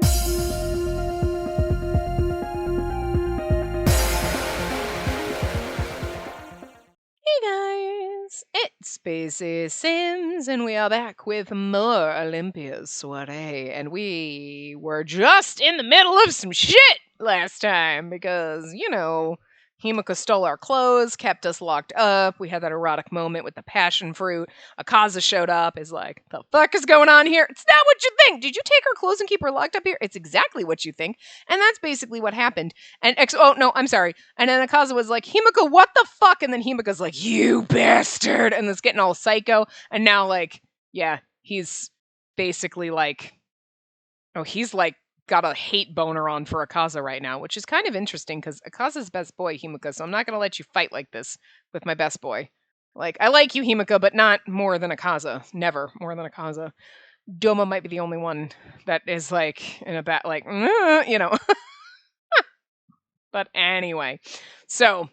Hey guys, it's Spacey Sims, and we are back with more Olympia's Soiree, and we were just in the middle of some shit last time, because, you know, Himuka stole our clothes, kept us locked up, we had that erotic moment with the passion fruit, Akaza showed up, is like, the fuck is going on here? It's not what you think! Did you take her clothes and keep her locked up here? It's exactly what you think, and that's basically what happened. And oh no, I'm sorry. And then Akaza was like, Himuka, what the fuck? And then Himuka's like, you bastard! And it's getting all psycho, and now, like, yeah, he's basically like, oh, he's like, got a hate boner on for Akaza right now, which is kind of interesting because Akaza's best boy, Himuka, so I'm not gonna let you fight like this with my best boy. Like, I like you, Himuka, but not more than Akaza. Never more than Akaza. Doma might be the only one that is like in a bat, like, you know. But anyway, so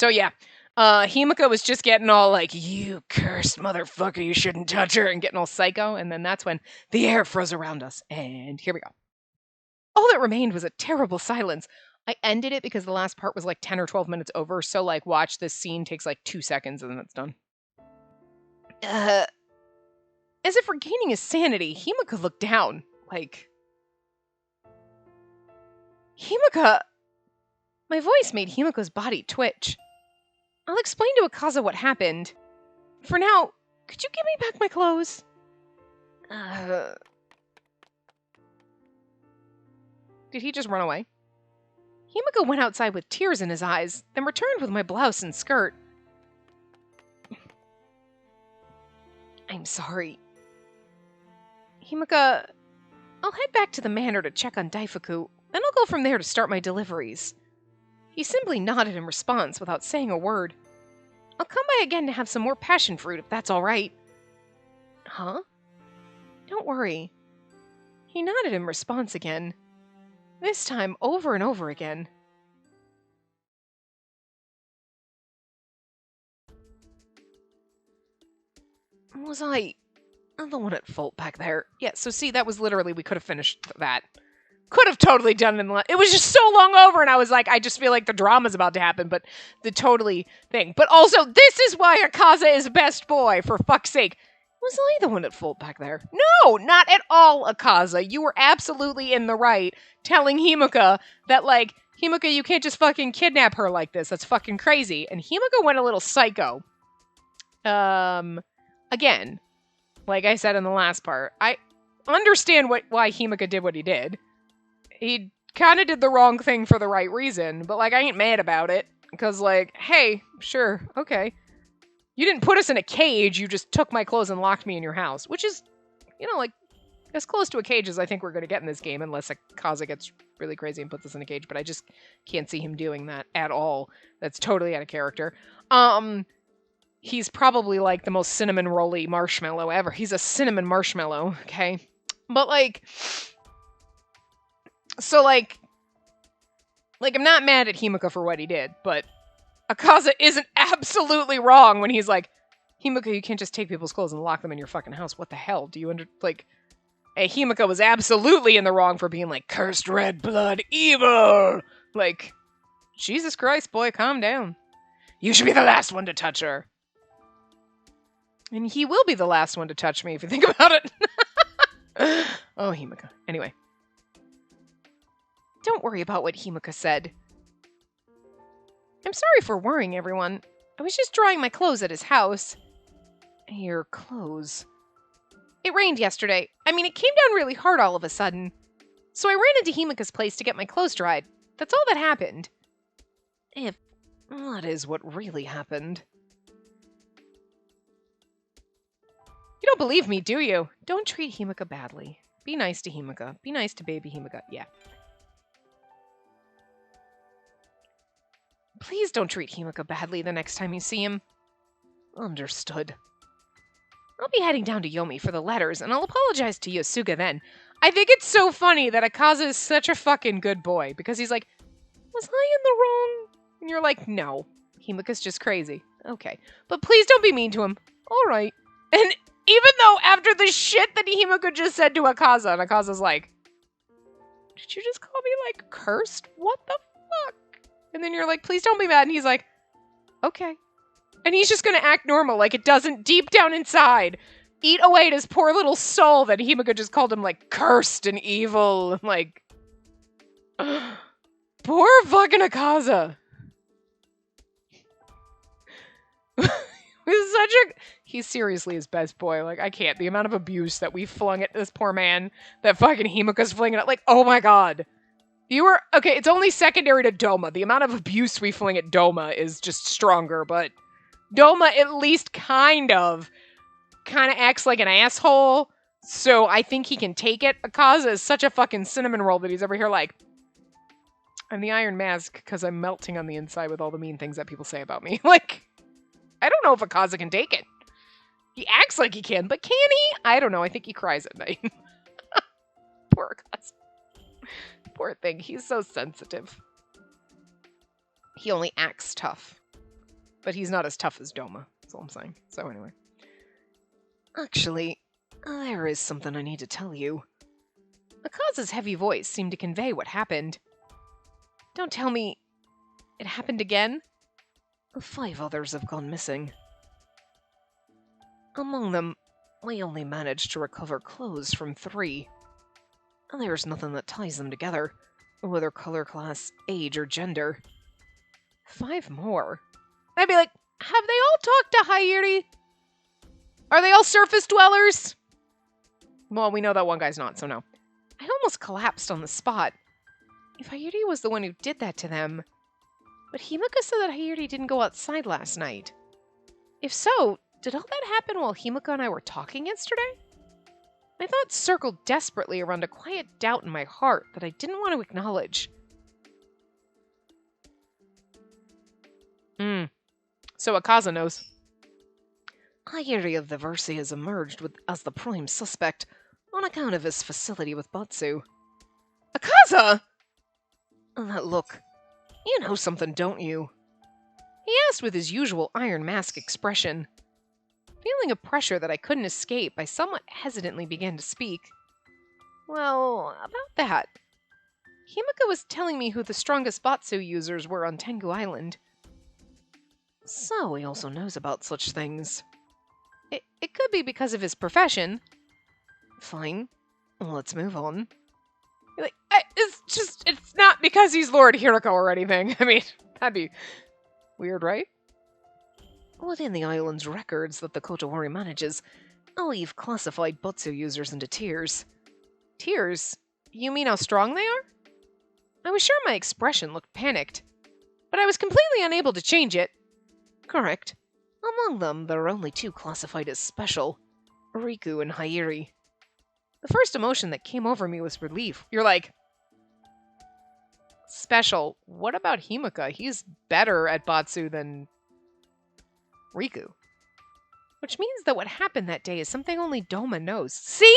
yeah. Himuka was just getting all like, you cursed motherfucker, you shouldn't touch her, and getting all psycho, and then that's when the air froze around us, and here we go. All that remained was a terrible silence. I ended it because the last part was like 10 or 12 minutes over, so like watch this scene takes like 2 seconds and then it's done. As if regaining his sanity, Himuka looked down, like... Himuka! My voice made Himuka's body twitch. I'll explain to Akaza what happened. For now, could you give me back my clothes? Did he just run away? Himuka went outside with tears in his eyes, then returned with my blouse and skirt. I'm sorry. Himuka, I'll head back to the manor to check on Daifuku, then I'll go from there to start my deliveries. He simply nodded in response without saying a word. I'll come by again to have some more passion fruit if that's all right. Huh? Don't worry. He nodded in response again. This time over and over again. Was I the one at fault back there? Yeah, so see, that was literally, we could have finished that. Could have totally done it. It was just so long over, and I was like, I just feel like the drama's about to happen, but the totally thing. But also, this is why Akaza is best boy, for fuck's sake. Was I the one at fault back there? No, not at all, Akaza. You were absolutely in the right, telling Himuka that, like, Himuka, you can't just fucking kidnap her like this. That's fucking crazy. And Himuka went a little psycho. Again, like I said in the last part, I understand why Himuka did what he did. He kind of did the wrong thing for the right reason, but, like, I ain't mad about it. Because, like, hey, sure, okay. You didn't put us in a cage, you just took my clothes and locked me in your house. Which is, you know, like, as close to a cage as I think we're going to get in this game, unless Akaza gets really crazy and puts us in a cage, but I just can't see him doing that at all. That's totally out of character. He's probably, like, the most cinnamon rolly marshmallow ever. He's a cinnamon marshmallow, okay? But, like... So, like, I'm not mad at Himuka for what he did, but Akaza isn't absolutely wrong when he's like, Himuka, you can't just take people's clothes and lock them in your fucking house. What the hell? Do you like... Hey, Himuka was absolutely in the wrong for being like, cursed red blood evil! Like, Jesus Christ, boy, calm down. You should be the last one to touch her. And he will be the last one to touch me if you think about it. Oh, Himuka. Anyway. Don't worry about what Himuka said. I'm sorry for worrying everyone. I was just drying my clothes at his house. Your clothes. It rained yesterday. I mean, it came down really hard all of a sudden. So I ran into Himuka's place to get my clothes dried. That's all that happened. If that is what really happened. You don't believe me, do you? Don't treat Himuka badly. Be nice to Himuka. Be nice to baby Himuka. Yeah. Please don't treat Himuka badly the next time you see him. Understood. I'll be heading down to Yomi for the letters, and I'll apologize to Yosuga then. I think it's so funny that Akaza is such a fucking good boy, because he's like, was I in the wrong? And you're like, no. Himuka's just crazy. Okay. But please don't be mean to him. Alright. And even though after the shit that Himuka just said to Akaza, and Akaza's like, did you just call me, like, cursed? What the fuck? And then you're like, please don't be mad. And he's like, okay. And he's just gonna act normal, like it doesn't deep down inside eat away at his poor little soul that Himuka just called him, like, cursed and evil. And, like, poor fucking Akaza. He's seriously his best boy. Like, I can't. The amount of abuse that we flung at this poor man, that fucking Himuka's flinging at, like, oh my god. Okay, it's only secondary to Doma. The amount of abuse we fling at Doma is just stronger, but Doma at least kind of acts like an asshole, so I think he can take it. Akaza is such a fucking cinnamon roll that he's over here like, I'm the Iron Mask because I'm melting on the inside with all the mean things that people say about me. Like, I don't know if Akaza can take it. He acts like he can, but can he? I don't know. I think he cries at night. Poor Akaza. Poor thing. He's so sensitive. He only acts tough. But he's not as tough as Doma. That's all I'm saying. So anyway. Actually, there is something I need to tell you. Akaza's heavy voice seemed to convey what happened. Don't tell me it happened again? 5 others have gone missing. Among them, we only managed to recover clothes from 3. There's nothing that ties them together, whether color class, age, or gender. 5 more? I'd be like, have they all talked to Hayuri? Are they all surface dwellers? Well, we know that one guy's not, so no. I almost collapsed on the spot. If Hayuri was the one who did that to them... But Himuka said that Hayuri didn't go outside last night. If so, did all that happen while Himuka and I were talking yesterday? My thoughts circled desperately around a quiet doubt in my heart that I didn't want to acknowledge. So Akaza knows. Hayuri of the Versi has emerged as the prime suspect on account of his facility with Batsu. Akaza! That look. You know something, don't you? He asked with his usual Iron Mask expression. Feeling a pressure that I couldn't escape, I somewhat hesitantly began to speak. Well, about that. Himuka was telling me who the strongest Batsu users were on Tengu Island. So he also knows about such things. It could be because of his profession. Fine. Let's move on. Like, it's not because he's Lord Hiroko or anything. I mean, that'd be weird, right? Within the island's records that the Kotowari manages, we've classified Batsu users into tiers. Tiers? You mean how strong they are? I was sure my expression looked panicked, but I was completely unable to change it. Correct. Among them, there are only 2 classified as special, Riku and Hayuri. The first emotion that came over me was relief. You're like, special. What about Himuka? He's better at Batsu than Riku. Which means that what happened that day is something only Doma knows. See?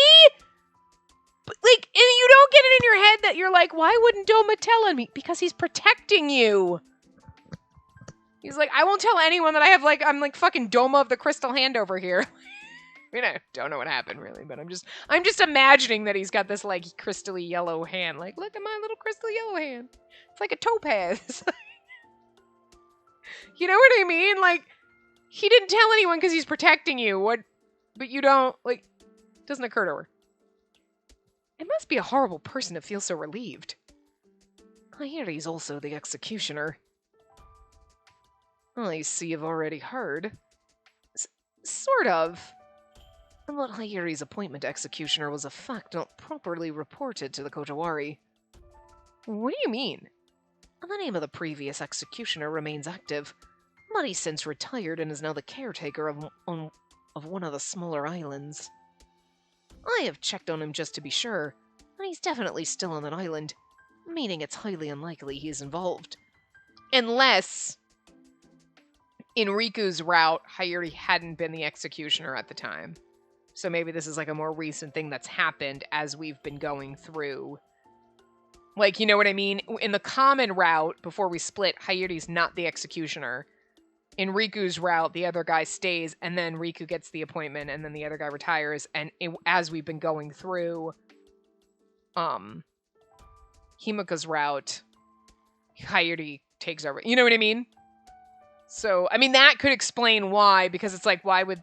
But, like, and you don't get it in your head that you're like, why wouldn't Doma tell on me? Because he's protecting you. He's like, I won't tell anyone that I'm like fucking Doma of the Crystal Hand over here. I mean, I don't know what happened really, but I'm just imagining that he's got this like crystally yellow hand. Like, look at my little crystal yellow hand. It's like a topaz. You know what I mean? Like, he didn't tell anyone because he's protecting you. But you don't, like, doesn't occur to her. It must be a horrible person to feel so relieved. I hear he's also the executioner. I see you've already heard. Sort of. But Hayuri's appointment to executioner was a fact not properly reported to the Kotowari. What do you mean? The name of the previous executioner remains active, but he's since retired and is now the caretaker of one of the smaller islands. I have checked on him just to be sure, and he's definitely still on that island, meaning it's highly unlikely he's involved. Unless, in Riku's route, Hayuri hadn't been the executioner at the time. So maybe this is like a more recent thing that's happened as we've been going through. Like, you know what I mean? In the common route, before we split, Hayuri's not the executioner. In Riku's route, the other guy stays, and then Riku gets the appointment, and then the other guy retires. And as we've been going through, Himuka's route, Hayuri takes over. You know what I mean? So, I mean, that could explain why, because it's like, why would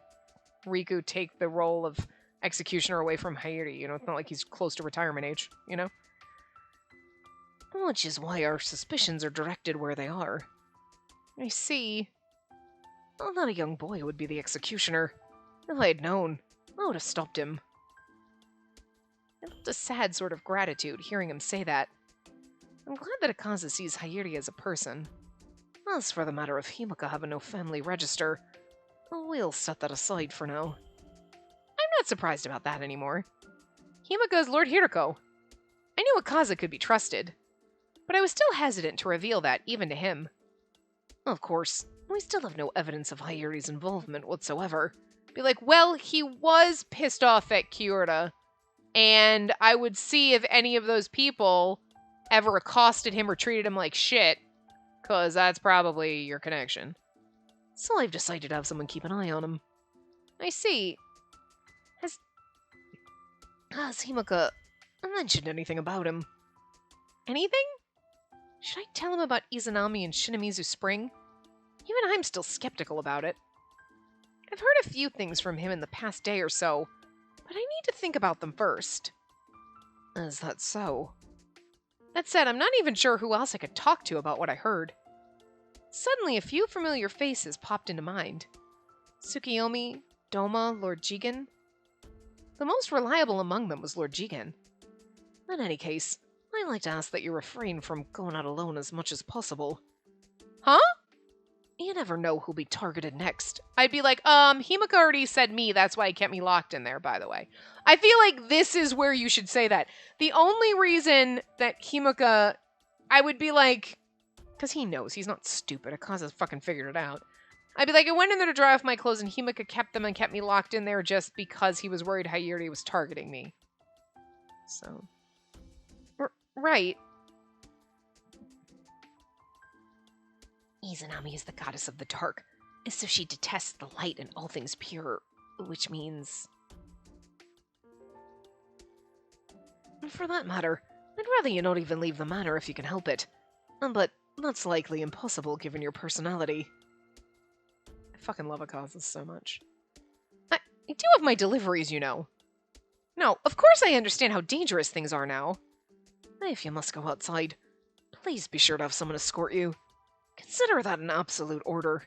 Riku take the role of executioner away from Hayuri? You know, it's not like he's close to retirement age, you know? Which is why our suspicions are directed where they are. I see. Well, not a young boy would be the executioner. If I had known, I would have stopped him. I felt a sad sort of gratitude hearing him say that. I'm glad that Akaza sees Hayuri as a person. As for the matter of Himuka having no family register, we'll set that aside for now. I'm not surprised about that anymore. Himuka is Lord Hiriko. I knew Akaza could be trusted, but I was still hesitant to reveal that, even to him. Of course, we still have no evidence of Hayuri's involvement whatsoever. Be like, well, he was pissed off at Kyoto, and I would see if any of those people ever accosted him or treated him like shit, because that's probably your connection. So I've decided to have someone keep an eye on him. I see. Has Himuka mentioned anything about him? Anything? Should I tell him about Izanami and Shinamizu Spring? Even I'm still skeptical about it. I've heard a few things from him in the past day or so, but I need to think about them first. Is that so? That said, I'm not even sure who else I could talk to about what I heard. Suddenly, a few familiar faces popped into mind. Tsukiyomi, Doma, Lord Jigen. The most reliable among them was Lord Jigen. In any case, I'd like to ask that you refrain from going out alone as much as possible. Huh? You never know who'll be targeted next. I'd be like, Himuka already said me, that's why he kept me locked in there, by the way. I feel like this is where you should say that. The only reason that Himuka, I would be like, because he knows, he's not stupid, Akaza's fucking figured it out. I'd be like, I went in there to dry off my clothes and Himuka kept them and kept me locked in there just because he was worried Hayuri was targeting me. So, right. Izanami is the goddess of the dark, so she detests the light and all things pure, which means... For that matter, I'd rather you not even leave the manor if you can help it. But that's likely impossible given your personality. I fucking love Akaza so much. I do have my deliveries, you know. No, of course I understand how dangerous things are now. If you must go outside, please be sure to have someone escort you. Consider that an absolute order.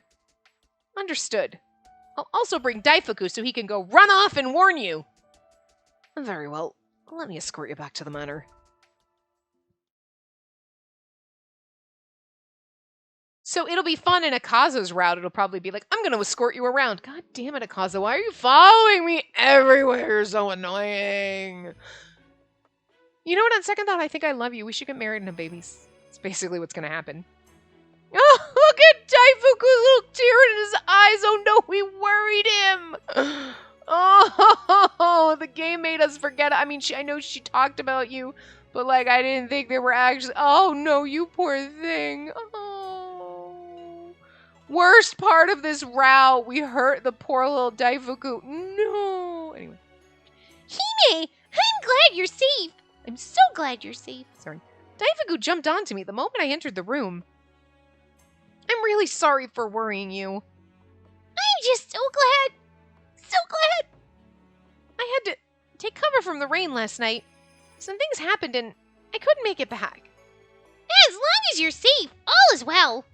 Understood. I'll also bring Daifuku so he can go run off and warn you. Very well. Let me escort you back to the manor. So it'll be fun in Akaza's route. It'll probably be like, I'm going to escort you around. God damn it, Akaza. Why are you following me everywhere? You're so annoying. You know what? On second thought, I think I love you. We should get married and have babies. It's basically what's going to happen. Oh, look at Daifuku's little tear in his eyes. Oh no, we worried him. Oh, the game made us forget. I mean, I know she talked about you, but like, I didn't think they were actually. Oh no, you poor thing. Oh, worst part of this route, we hurt the poor little Daifuku. No. Anyway, Hime, I'm glad you're safe. I'm so glad you're safe. Sorry, Daifuku jumped onto me the moment I entered the room. I'm really sorry for worrying you. I'm just so glad. So glad. I had to take cover from the rain last night. Some things happened and I couldn't make it back. As long as you're safe, all is well.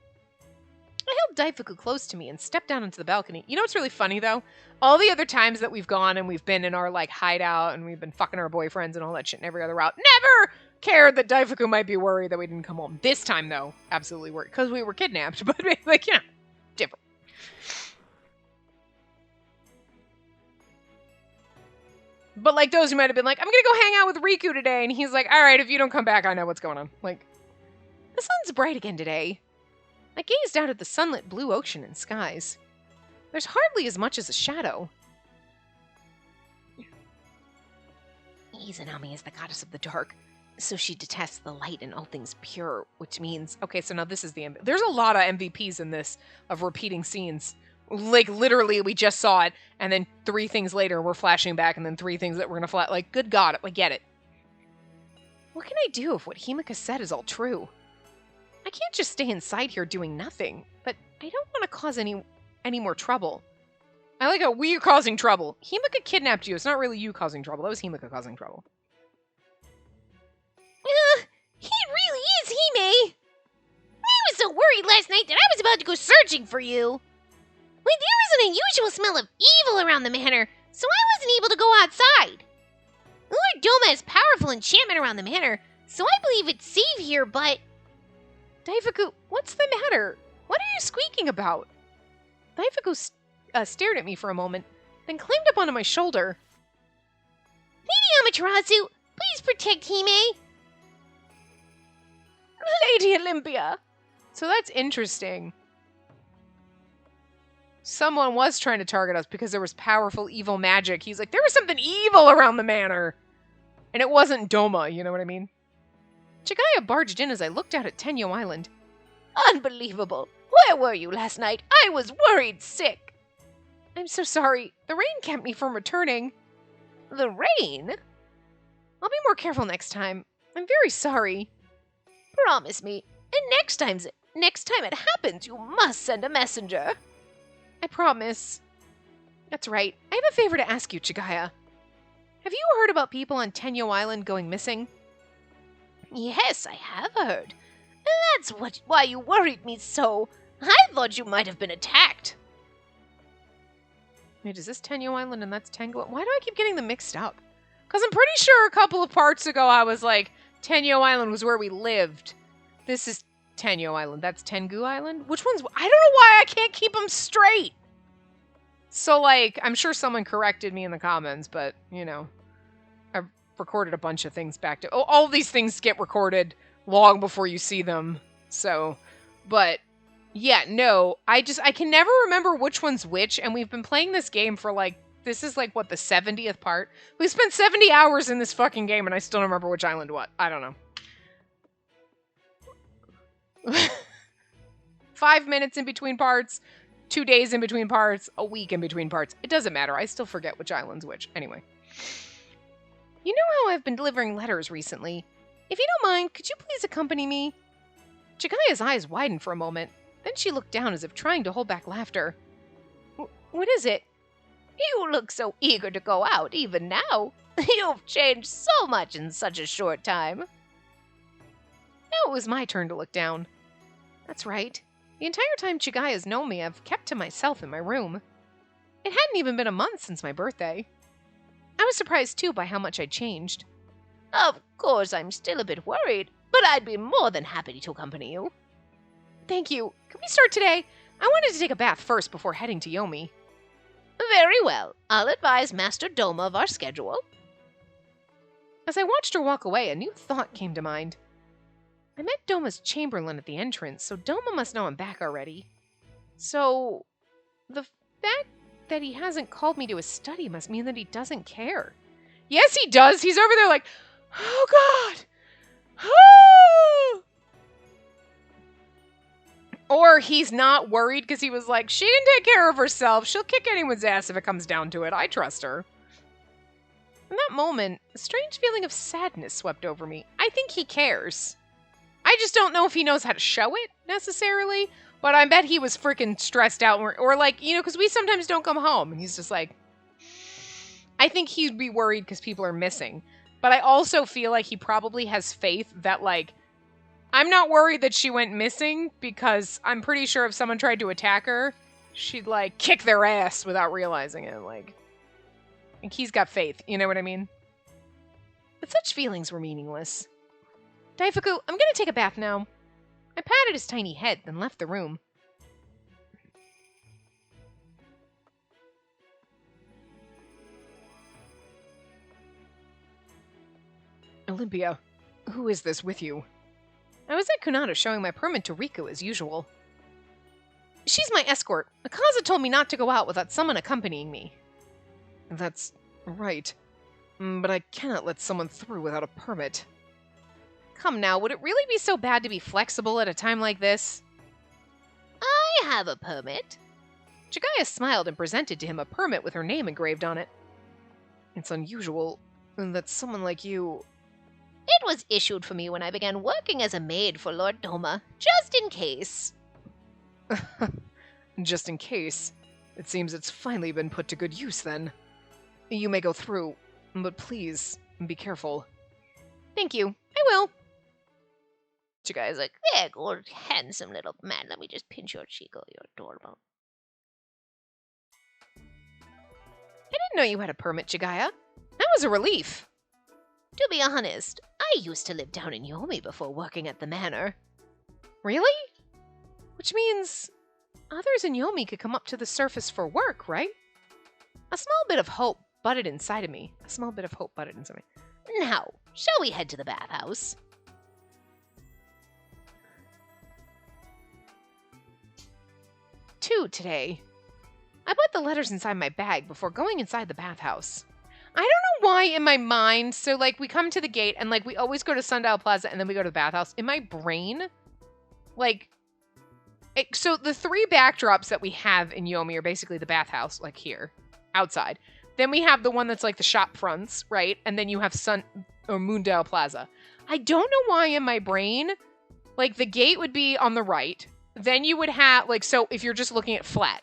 I held Daifuku close to me and stepped down into the balcony. You know what's really funny, though? All the other times that we've gone and we've been in our, like, hideout and we've been fucking our boyfriends and all that shit in every other route, never cared that Daifuku might be worried that we didn't come home. This time, though, absolutely worried. Because we were kidnapped, but, like, you know, different. But, like, those who might have been like, I'm gonna go hang out with Riku today, and he's like, alright, if you don't come back, I know what's going on. Like, the sun's bright again today. I gazed out at the sunlit blue ocean and skies. There's hardly as much as a shadow. Izanami is the goddess of the dark, so she detests the light and all things pure, which means... Okay, so now this is the... There's a lot of MVPs in this, of repeating scenes. Like, literally, we just saw it, and then 3 things later, we're flashing back, and then 3 things that we're gonna flash... Like, good God, I get it. What can I do if what Himuka said is all true? I can't just stay inside here doing nothing, but I don't want to cause any more trouble. I like how we're causing trouble. Himuka kidnapped you. It's not really you causing trouble. That was Himuka causing trouble. He really is Hime! I was so worried last night that I was about to go searching for you. But there was an unusual smell of evil around the manor, so I wasn't able to go outside. Lord Doma has powerful enchantment around the manor, so I believe it's safe here, but... Daifuku, what's the matter? What are you squeaking about? Daifuku stared at me for a moment, then climbed up onto my shoulder. Lady Amaterasu, please protect Hime. Lady Olympia! So that's interesting. Someone was trying to target us because there was powerful evil magic. He's like, there was something evil around the manor. And it wasn't Doma, you know what I mean? Chigaya barged in as I looked out at Tenyo Island. Unbelievable. Where were you last night? I was worried sick. I'm so sorry. The rain kept me from returning. The rain? I'll be more careful next time. I'm very sorry. Promise me. And next time it happens, you must send a messenger. I promise. That's right. I have a favor to ask you, Chigaya. Have you heard about people on Tenyo Island going missing? Yes, I have heard. That's why you worried me so. I thought you might have been attacked. Wait, is this Tenyo Island and that's Tengu? Why do I keep getting them mixed up? Because I'm pretty sure a couple of parts ago I was like, Tenyo Island was where we lived. This is Tenyo Island. That's Tengu Island? Which one's... I don't know why I can't keep them straight. So, like, I'm sure someone corrected me in the comments, but, you know, I've recorded a bunch of things back to... Oh, all these things get recorded long before you see them. So, but, yeah, no. I can never remember which one's which, and we've been playing this game for, like, this is, like, what, the 70th part? We spent 70 hours in this fucking game, and I still don't remember which island what. I don't know. 5 minutes in between parts, 2 days in between parts, a week in between parts. It doesn't matter. I still forget which island's which. Anyway. You know how I've been delivering letters recently? If you don't mind, could you please accompany me? Chigaya's eyes widened for a moment. Then she looked down as if trying to hold back laughter. What is it? You look so eager to go out, even now. You've changed so much in such a short time. Now it was my turn to look down. That's right. The entire time Chigaya's known me, I've kept to myself in my room. It hadn't even been a month since my birthday. I was surprised, too, by how much I'd changed. Of course, I'm still a bit worried, but I'd be more than happy to accompany you. Thank you. Can we start today? I wanted to take a bath first before heading to Yomi. Very well. I'll advise Master Doma of our schedule. As I watched her walk away, a new thought came to mind. I met Doma's chamberlain at the entrance, so Doma must know I'm back already. So, the fact that he hasn't called me to his study must mean that he doesn't care. Yes, he does! He's over there like, oh god! Oh! Or he's not worried because he was like, she can take care of herself. She'll kick anyone's ass if it comes down to it. I trust her. In that moment, a strange feeling of sadness swept over me. I think he cares. I just don't know if he knows how to show it, necessarily. But I bet he was freaking stressed out. Or like, you know, because we sometimes don't come home. And he's just like... I think he'd be worried because people are missing. But I also feel like he probably has faith that, like... I'm not worried that she went missing because I'm pretty sure if someone tried to attack her, she'd, like, kick their ass without realizing it. Like he's got faith, you know what I mean? But such feelings were meaningless. Daifuku, I'm gonna take a bath now. I patted his tiny head, then left the room. Olympia, who is this with you? I was at Kunada showing my permit to Riku as usual. She's my escort. Akaza told me not to go out without someone accompanying me. That's right. But I cannot let someone through without a permit. Come now, would it really be so bad to be flexible at a time like this? I have a permit. Chigaya smiled and presented to him a permit with her name engraved on it. It's unusual that someone like you... It was issued for me when I began working as a maid for Lord Doma, just in case. Just in case. It seems it's finally been put to good use then. You may go through, but please, be careful. Thank you. I will. Chigaya's like, there, good, handsome little man. Let me just pinch your cheek. Oh, you're adorable. I didn't know you had a permit, Chigaya. That was a relief. To be honest, I used to live down in Yomi before working at the manor. Really? Which means others in Yomi could come up to the surface for work, right? A small bit of hope budded inside of me. Now, shall we head to the bathhouse? 2 today. I put the letters inside my bag before going inside the bathhouse. I don't know why in my mind, so we come to the gate and we always go to Sundial Plaza and then we go to the bathhouse. In my brain, so the 3 backdrops that we have in Yomi are basically the bathhouse, here, outside. Then we have the one that's the shop fronts, right? And then you have Moondale Plaza. I don't know why in my brain, the gate would be on the right. Then you would have, so if you're just looking at flat,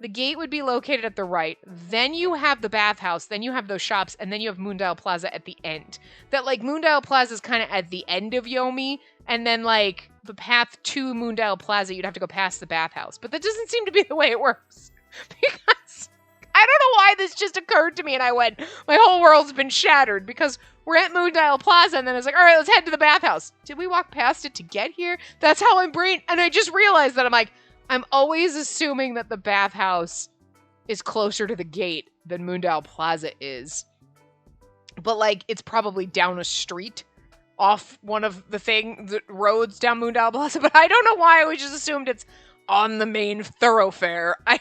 the gate would be located at the right. Then you have the bathhouse. Then you have those shops. And then you have Moondale Plaza at the end. That, Moondale Plaza is kind of at the end of Yomi. And then, the path to Moondale Plaza, you'd have to go past the bathhouse. But that doesn't seem to be the way it works. Because I don't know why this just occurred to me. And I went, my whole world's been shattered. Because we're at Moondale Plaza. And then it's all right, let's head to the bathhouse. Did we walk past it to get here? That's how I'm brain. And I just realized that I'm always assuming that the bathhouse is closer to the gate than Moondale Plaza is. But, it's probably down a street off one of the roads down Moondale Plaza. But I don't know why I always just assumed it's on the main thoroughfare. I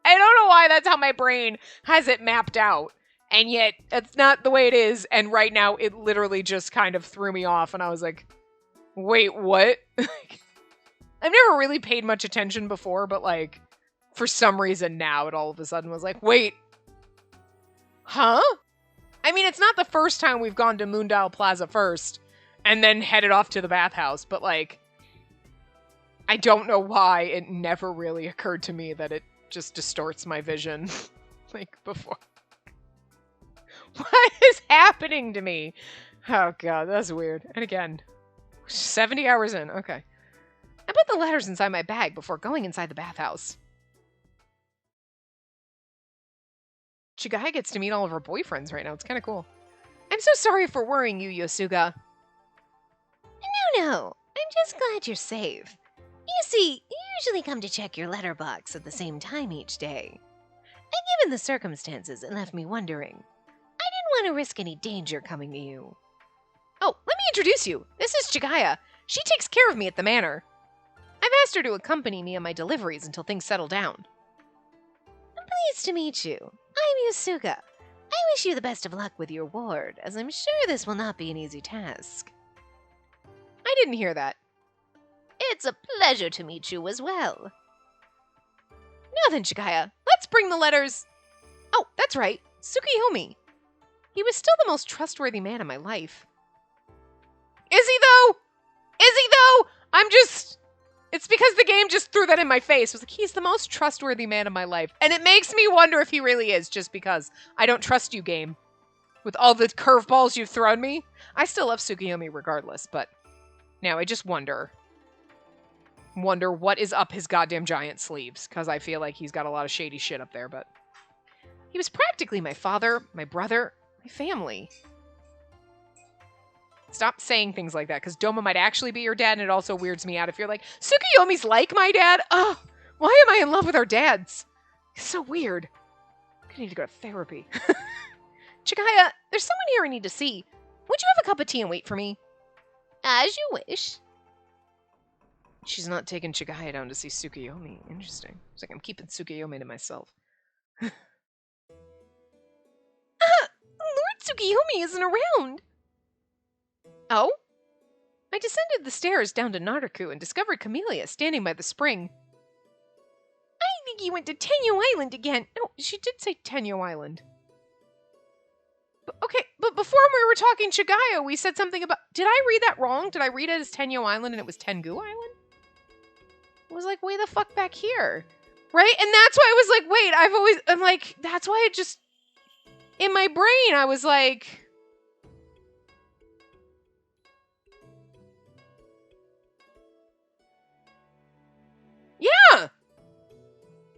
don't know why that's how my brain has it mapped out. And yet, that's not the way it is. And right now, it literally just kind of threw me off. And I was like, wait, what? I've never really paid much attention before, but for some reason now it all of a sudden was wait, huh? I mean, it's not the first time we've gone to Moondale Plaza first and then headed off to the bathhouse, but I don't know why it never really occurred to me that it just distorts my vision before. What is happening to me? Oh god, that's weird. And again, 70 hours in, okay. I put the letters inside my bag before going inside the bathhouse. Chigaya gets to meet all of her boyfriends right now. It's kind of cool. I'm so sorry for worrying you, Yosuga. No. I'm just glad you're safe. You see, you usually come to check your letterbox at the same time each day. And given the circumstances, it left me wondering. I didn't want to risk any danger coming to you. Oh, let me introduce you. This is Chigaya. She takes care of me at the manor. I've asked her to accompany me on my deliveries until things settle down. I'm pleased to meet you. I'm Yosuga. I wish you the best of luck with your ward, as I'm sure this will not be an easy task. I didn't hear that. It's a pleasure to meet you as well. Now then, Chigaya, let's bring the letters. Oh, that's right, Tsukiyomi. He was still the most trustworthy man in my life. Is he though? It's because the game just threw that in my face. It was he's the most trustworthy man in my life. And it makes me wonder if he really is, just because I don't trust you, game. With all the curveballs you've thrown me. I still love Tsukiyomi regardless, but now I just wonder what is up his goddamn giant sleeves, because I feel like he's got a lot of shady shit up there, but he was practically my father, my brother, my family. Stop saying things like that, because Doma might actually be your dad, and it also weirds me out if you're like, Tsukiyomi's like my dad? Oh, why am I in love with our dads? It's so weird. I need to go to therapy. Chigaya, there's someone here I need to see. Would you have a cup of tea and wait for me? As you wish. She's not taking Chigaya down to see Tsukiyomi. Interesting. It's like I'm keeping Tsukiyomi to myself. Lord Tsukiyomi isn't around. Oh? I descended the stairs down to Naraku and discovered Camellia standing by the spring. I think he went to Tenyo Island again. No, she did say Tenyo Island. Okay, but before we were talking Chigaya, we said something about... Did I read that wrong? Did I read it as Tenyo Island and it was Tengu Island? It was like way the fuck back here. Right? And that's why I was like, wait, I'm like, that's why it just... In my brain, I was like... Yeah!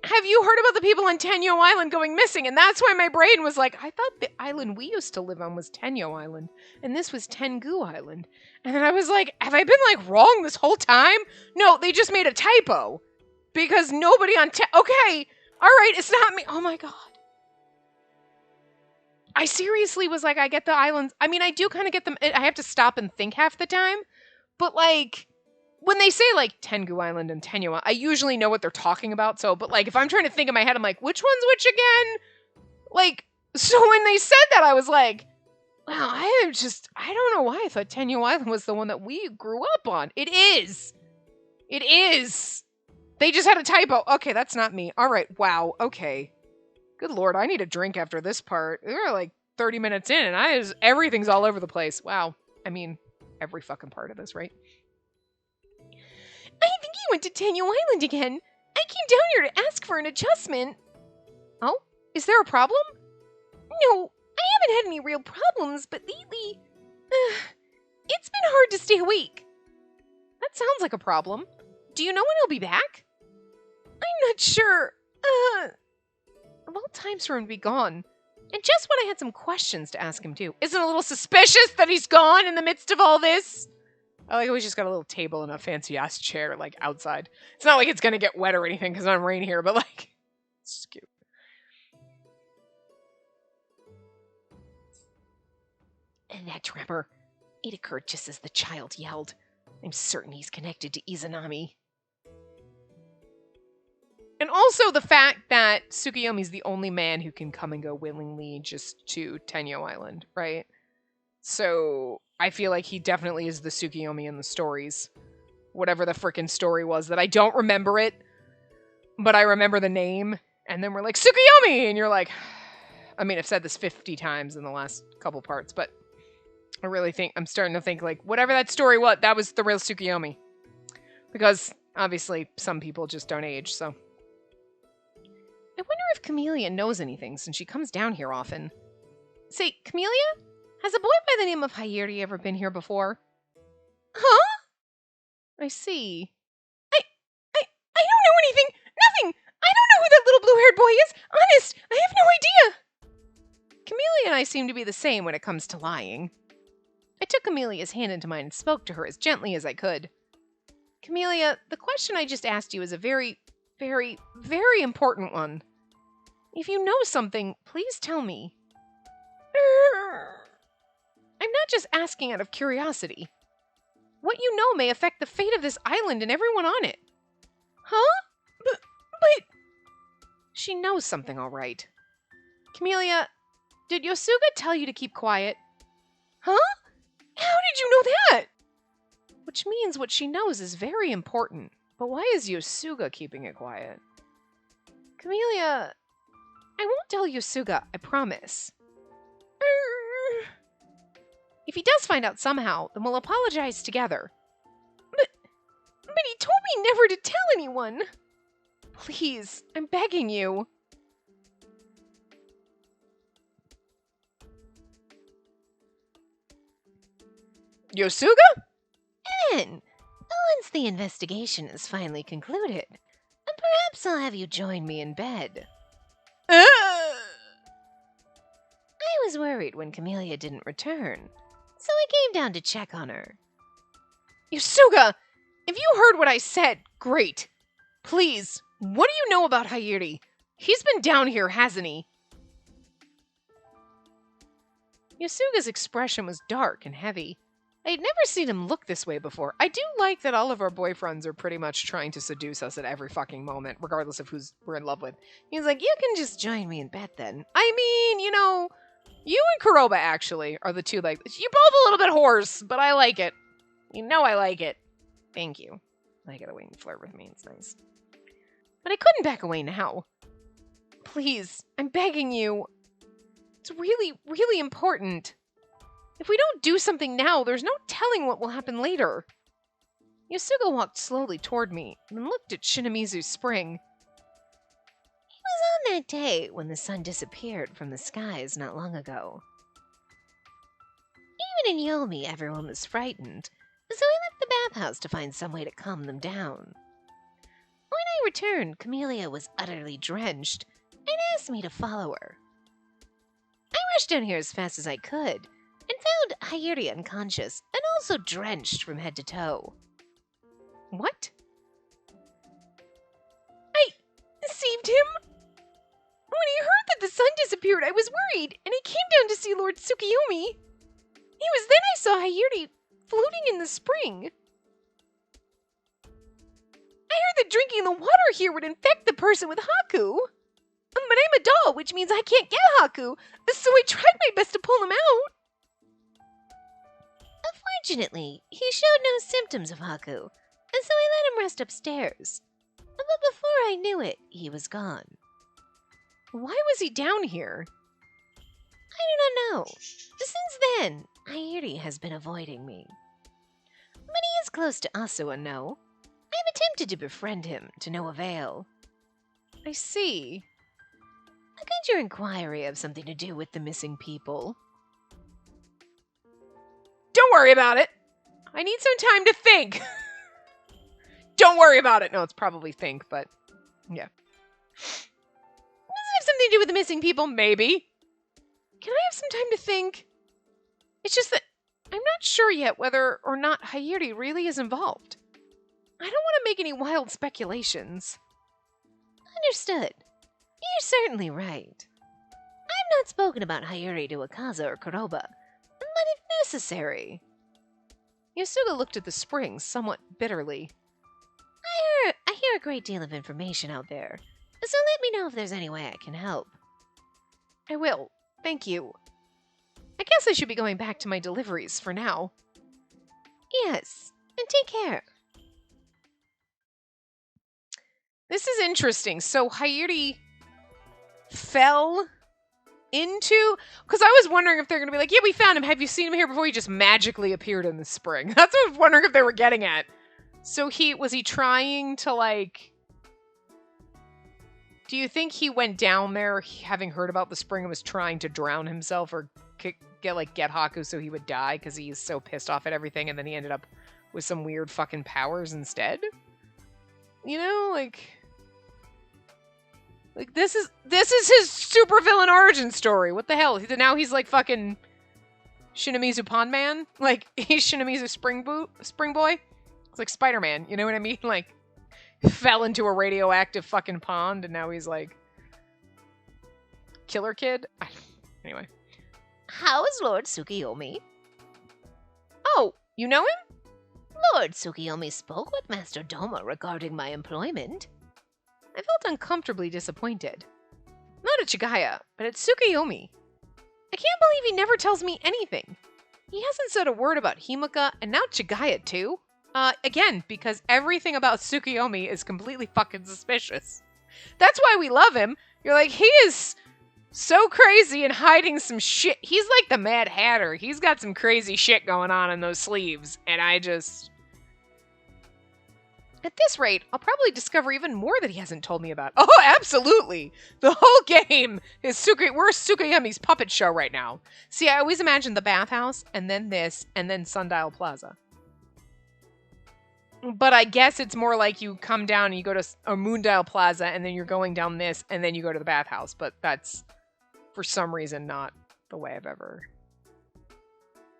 Have you heard about the people on Tenyo Island going missing? And that's why my brain was like, I thought the island we used to live on was Tenyo Island, and this was Tengu Island. And then I was like, have I been like wrong this whole time? No, they just made a typo. Because nobody on okay, alright, it's not me. Oh my god. I seriously was like, I get the islands. I mean, I do kind of get them. I have to stop and think half the time. But like... When they say, like, Tengu Island and Tenyo Island, I usually know what they're talking about, so, but, like, if I'm trying to think in my head, I'm like, which one's which again? Like, so when they said that, I was like, wow, I don't know why I thought Tenyo Island was the one that we grew up on. It is. It is. They just had a typo. Okay, that's not me. All right, wow, okay. Good lord, I need a drink after this part. We're, like, 30 minutes in, and everything's all over the place. Wow. I mean, every fucking part of this, right? I think he went to Tenyo Island again. I came down here to ask for an adjustment. Oh? Is there a problem? No, I haven't had any real problems, but lately... it's been hard to stay awake. That sounds like a problem. Do you know when he'll be back? I'm not sure. Of all times for him to be gone. And just when I had some questions to ask him too. Isn't it a little suspicious that he's gone in the midst of all this? I like we just got a little table and a fancy-ass chair, like, outside. It's not like it's gonna get wet or anything, because I'm rain here, but, like, it's cute. And that tremor, it occurred just as the child yelled. I'm certain he's connected to Izanami. And also the fact that Tsukuyomi's the only man who can come and go willingly just to Tenyo Island, right? So... I feel like he definitely is the Tsukuyomi in the stories. Whatever the frickin' story was that I don't remember it, but I remember the name. And then we're like, Tsukuyomi! And you're like, I mean, I've said this 50 times in the last couple parts, but I really think, I'm starting to think like, whatever that story was, that was the real Tsukuyomi. Because, obviously, some people just don't age, so. I wonder if Camellia knows anything since she comes down here often. Say, Camellia? Has a boy by the name of Hayuri ever been here before? Huh? I see. I don't know anything! Nothing! I don't know who that little blue-haired boy is! Honest! I have no idea! Camellia and I seem to be the same when it comes to lying. I took Camelia's hand into mine and spoke to her as gently as I could. Camellia, the question I just asked you is a very, very, very important one. If you know something, please tell me. I'm not just asking out of curiosity. What you know may affect the fate of this island and everyone on it. Huh? But... She knows something, all right. Camellia, did Yosuga tell you to keep quiet? Huh? How did you know that? Which means what she knows is very important. But why is Yosuga keeping it quiet? Camellia, I won't tell Yosuga, I promise. If he does find out somehow, then we'll apologize together. But he told me never to tell anyone. Please, I'm begging you. Yosuga? Then, once the investigation is finally concluded, perhaps I'll have you join me in bed. I was worried when Camellia didn't return, so I came down to check on her. Yosuga, if you heard what I said, great. Please, what do you know about Hayuri? He's been down here, hasn't he? Yosuga's expression was dark and heavy. I had never seen him look this way before. I do like that all of our boyfriends are pretty much trying to seduce us at every fucking moment, regardless of who's we're in love with. He's like, you can just join me in bed then. I mean, you know, you and Kuroba actually are the two, like, you're both a little bit hoarse, but I like it. You know I like it. Thank you. I get away and flirt with me. It's nice. But I couldn't back away now. Please, I'm begging you. It's really, really important. If we don't do something now, there's no telling what will happen later. Yasuga walked slowly toward me and looked at Shinamizu's spring. It was on that day when the sun disappeared from the skies not long ago. Even in Yomi, everyone was frightened, so I left the bathhouse to find some way to calm them down. When I returned, Camellia was utterly drenched and asked me to follow her. I rushed down here as fast as I could and found Hayuri unconscious and also drenched from head to toe. What? I saved him? When he heard that the sun disappeared, I was worried, and I came down to see Lord Tsukiyomi. It was then I saw Hayuri floating in the spring. I heard that drinking the water here would infect the person with Haku. But I'm a doll, which means I can't get Haku, so I tried my best to pull him out. Unfortunately, he showed no symptoms of Haku, and so I let him rest upstairs. But before I knew it, he was gone. Why was he down here? I do not know. Since then, Hayuri has been avoiding me. But he is close to Asuwa, no? I've attempted to befriend him, to no avail. I see. Could your inquiry have something to do with the missing people? Don't worry about it. I need some time to think. Don't worry about it. No, it's probably think, but yeah. Does it have something to do with the missing people? Maybe. Can I have some time to think? It's just that I'm not sure yet whether or not Hayuri really is involved. I don't want to make any wild speculations. Understood. You're certainly right. I've not spoken about Hayuri to Akaza or Kuroba, but if necessary. Yasuga looked at the spring somewhat bitterly. I hear a great deal of information out there, so let me know if there's any way I can help. I will. Thank you. I guess I should be going back to my deliveries for now. Yes, and take care. This is interesting. So Hayuri fell into... Because I was wondering if they're going to be like, yeah, we found him. Have you seen him here before? He just magically appeared in the spring. That's what I was wondering if they were getting at. So was he trying to, like... Do you think he went down there having heard about the spring and was trying to drown himself or get Haku so he would die because he's so pissed off at everything, and then he ended up with some weird fucking powers instead? You know, like this is his supervillain origin story. What the hell? Now he's like fucking Shinamizu Pond Man. Like he's Shinamizu Spring Boy. It's like Spider-Man. You know what I mean? Like fell into a radioactive fucking pond, and now he's like Killer Kid. Anyway, how is Lord Tsukiyomi? Oh, you know him? Lord Tsukiyomi spoke with Master Doma regarding my employment. I felt uncomfortably disappointed. Not at Chigaya, but at Tsukiyomi. I can't believe he never tells me anything. He hasn't said a word about Himuka, and now Chigaya too. Again, because everything about Tsukiyomi is completely fucking suspicious. That's why we love him. You're like, he is so crazy and hiding some shit. He's like the Mad Hatter. He's got some crazy shit going on in those sleeves, and I just... At this rate, I'll probably discover even more that he hasn't told me about. Oh, absolutely! The whole game is we're Tsukiyomi's puppet show right now. See, I always imagined the bathhouse, and then this, and then Sundial Plaza. But I guess it's more like you come down and you go to a Moondial Plaza, and then you're going down this, and then you go to the bathhouse. But that's, for some reason, not the way I've ever...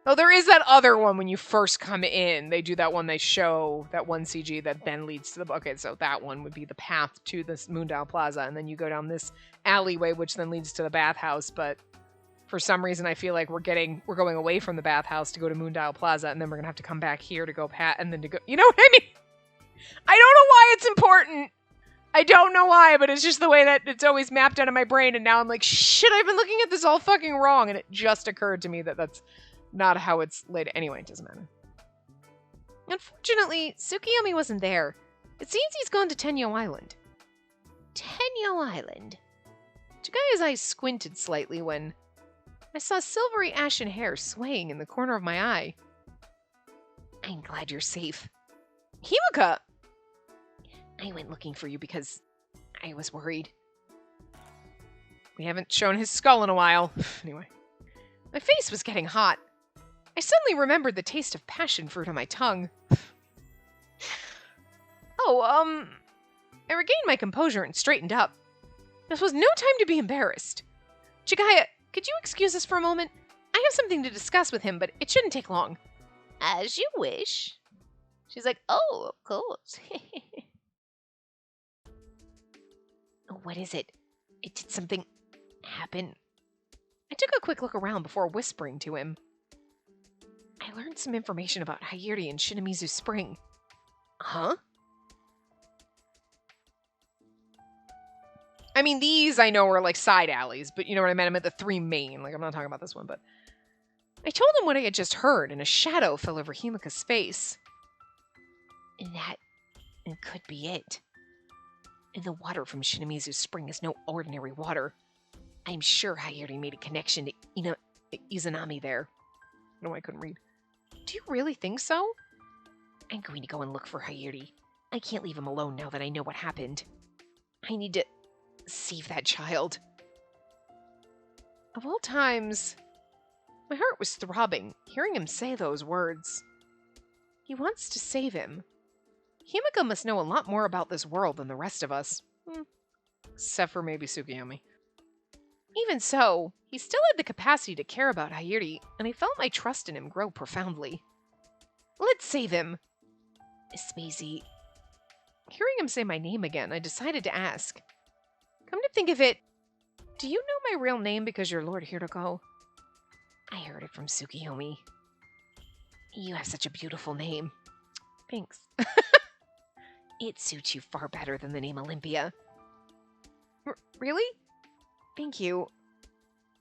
Oh, there is that other one when you first come in. They do that one, they show that one CG that then leads to the... Okay, so that one would be the path to this Moondial Plaza, and then you go down this alleyway, which then leads to the bathhouse, but for some reason I feel like we're going away from the bathhouse to go to Moondial Plaza, and then we're gonna have to come back here to go and then to go... You know what I mean? I don't know why it's important. I don't know why, but it's just the way that it's always mapped out of my brain, and now I'm like, shit, I've been looking at this all fucking wrong, and it just occurred to me that that's not how it's laid. Anyway, it doesn't matter. Unfortunately, Tsukiyomi wasn't there. It seems he's gone to Tenyo Island. Tenyo Island? Chigaya's eyes squinted slightly when... I saw silvery ashen hair swaying in the corner of my eye. I'm glad you're safe. Himuka! I went looking for you because I was worried. We haven't shown his skull in a while. Anyway. My face was getting hot. I suddenly remembered the taste of passion fruit on my tongue. I regained my composure and straightened up. This was no time to be embarrassed. Chigaya, could you excuse us for a moment? I have something to discuss with him, but it shouldn't take long. As you wish. She's like, oh, of course. What is it? Did something happen? I took a quick look around before whispering to him. I learned some information about Hayuri and Shinamizu Spring. Huh? I mean, these I know are like side alleys, but you know what I meant? I meant the three main. Like, I'm not talking about this one, but... I told him what I had just heard, and a shadow fell over Himuka's face. That could be it. The water from Shinamizu Spring is no ordinary water. I'm sure Hayuri made a connection to Izanami there. No, I couldn't read. Do you really think so? I'm going to go and look for Hayuri. I can't leave him alone now that I know what happened. I need to save that child. Of all times, my heart was throbbing, hearing him say those words. He wants to save him. Himuka must know a lot more about this world than the rest of us. Except for maybe Tsukiyomi. Even so, he still had the capacity to care about Hayuri, and I felt my trust in him grow profoundly. Let's save him! Spacey. Hearing him say my name again, I decided to ask. Come to think of it, do you know my real name because you're Lord Hiroko? I heard it from Tsukiyomi. You have such a beautiful name. Thanks. It suits you far better than the name Olympia. Really? Thank you.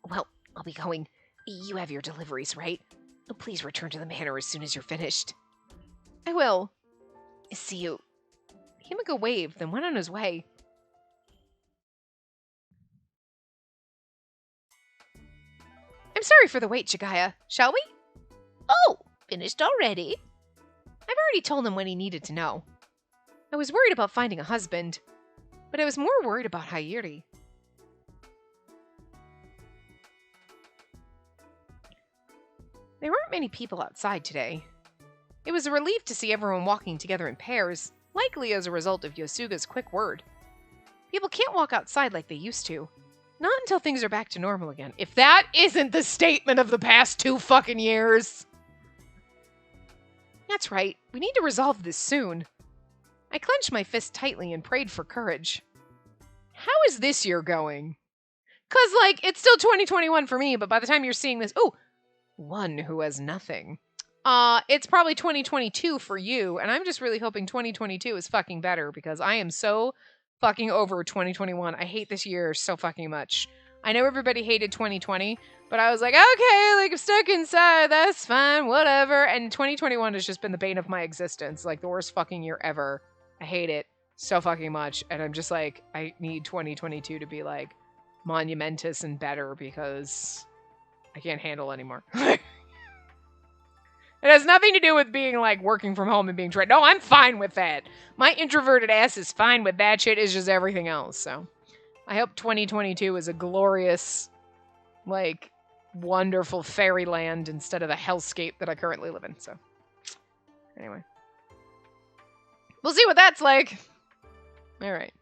Well, I'll be going. You have your deliveries, right? Please return to the manor as soon as you're finished. I will. See you. Himuka waved, then went on his way. I'm sorry for the wait, Chigaya. Shall we? Oh, finished already? I've already told him what he needed to know. I was worried about finding a husband, but I was more worried about Hayuri. There weren't many people outside today. It was a relief to see everyone walking together in pairs, likely as a result of Yosuga's quick word. People can't walk outside like they used to. Not until things are back to normal again. If that isn't the statement of the past 2 fucking years! That's right, we need to resolve this soon. I clenched my fist tightly and prayed for courage. How is this year going? 'Cause, like, it's still 2021 for me, but by the time you're seeing this... Ooh! One who has nothing. It's probably 2022 for you, and I'm just really hoping 2022 is fucking better, because I am so fucking over 2021. I hate this year so fucking much. I know everybody hated 2020, but I was like, okay, like, I'm stuck inside, that's fine, whatever. And 2021 has just been the bane of my existence, like, the worst fucking year ever. I hate it so fucking much, and I'm just like, I need 2022 to be, like, monumentous and better, because I can't handle anymore. It has nothing to do with being, like, working from home and being trained. No, I'm fine with that. My introverted ass is fine with that shit. It's just everything else, so. I hope 2022 is a glorious, like, wonderful fairyland instead of the hellscape that I currently live in, so. Anyway. We'll see what that's like. Alright.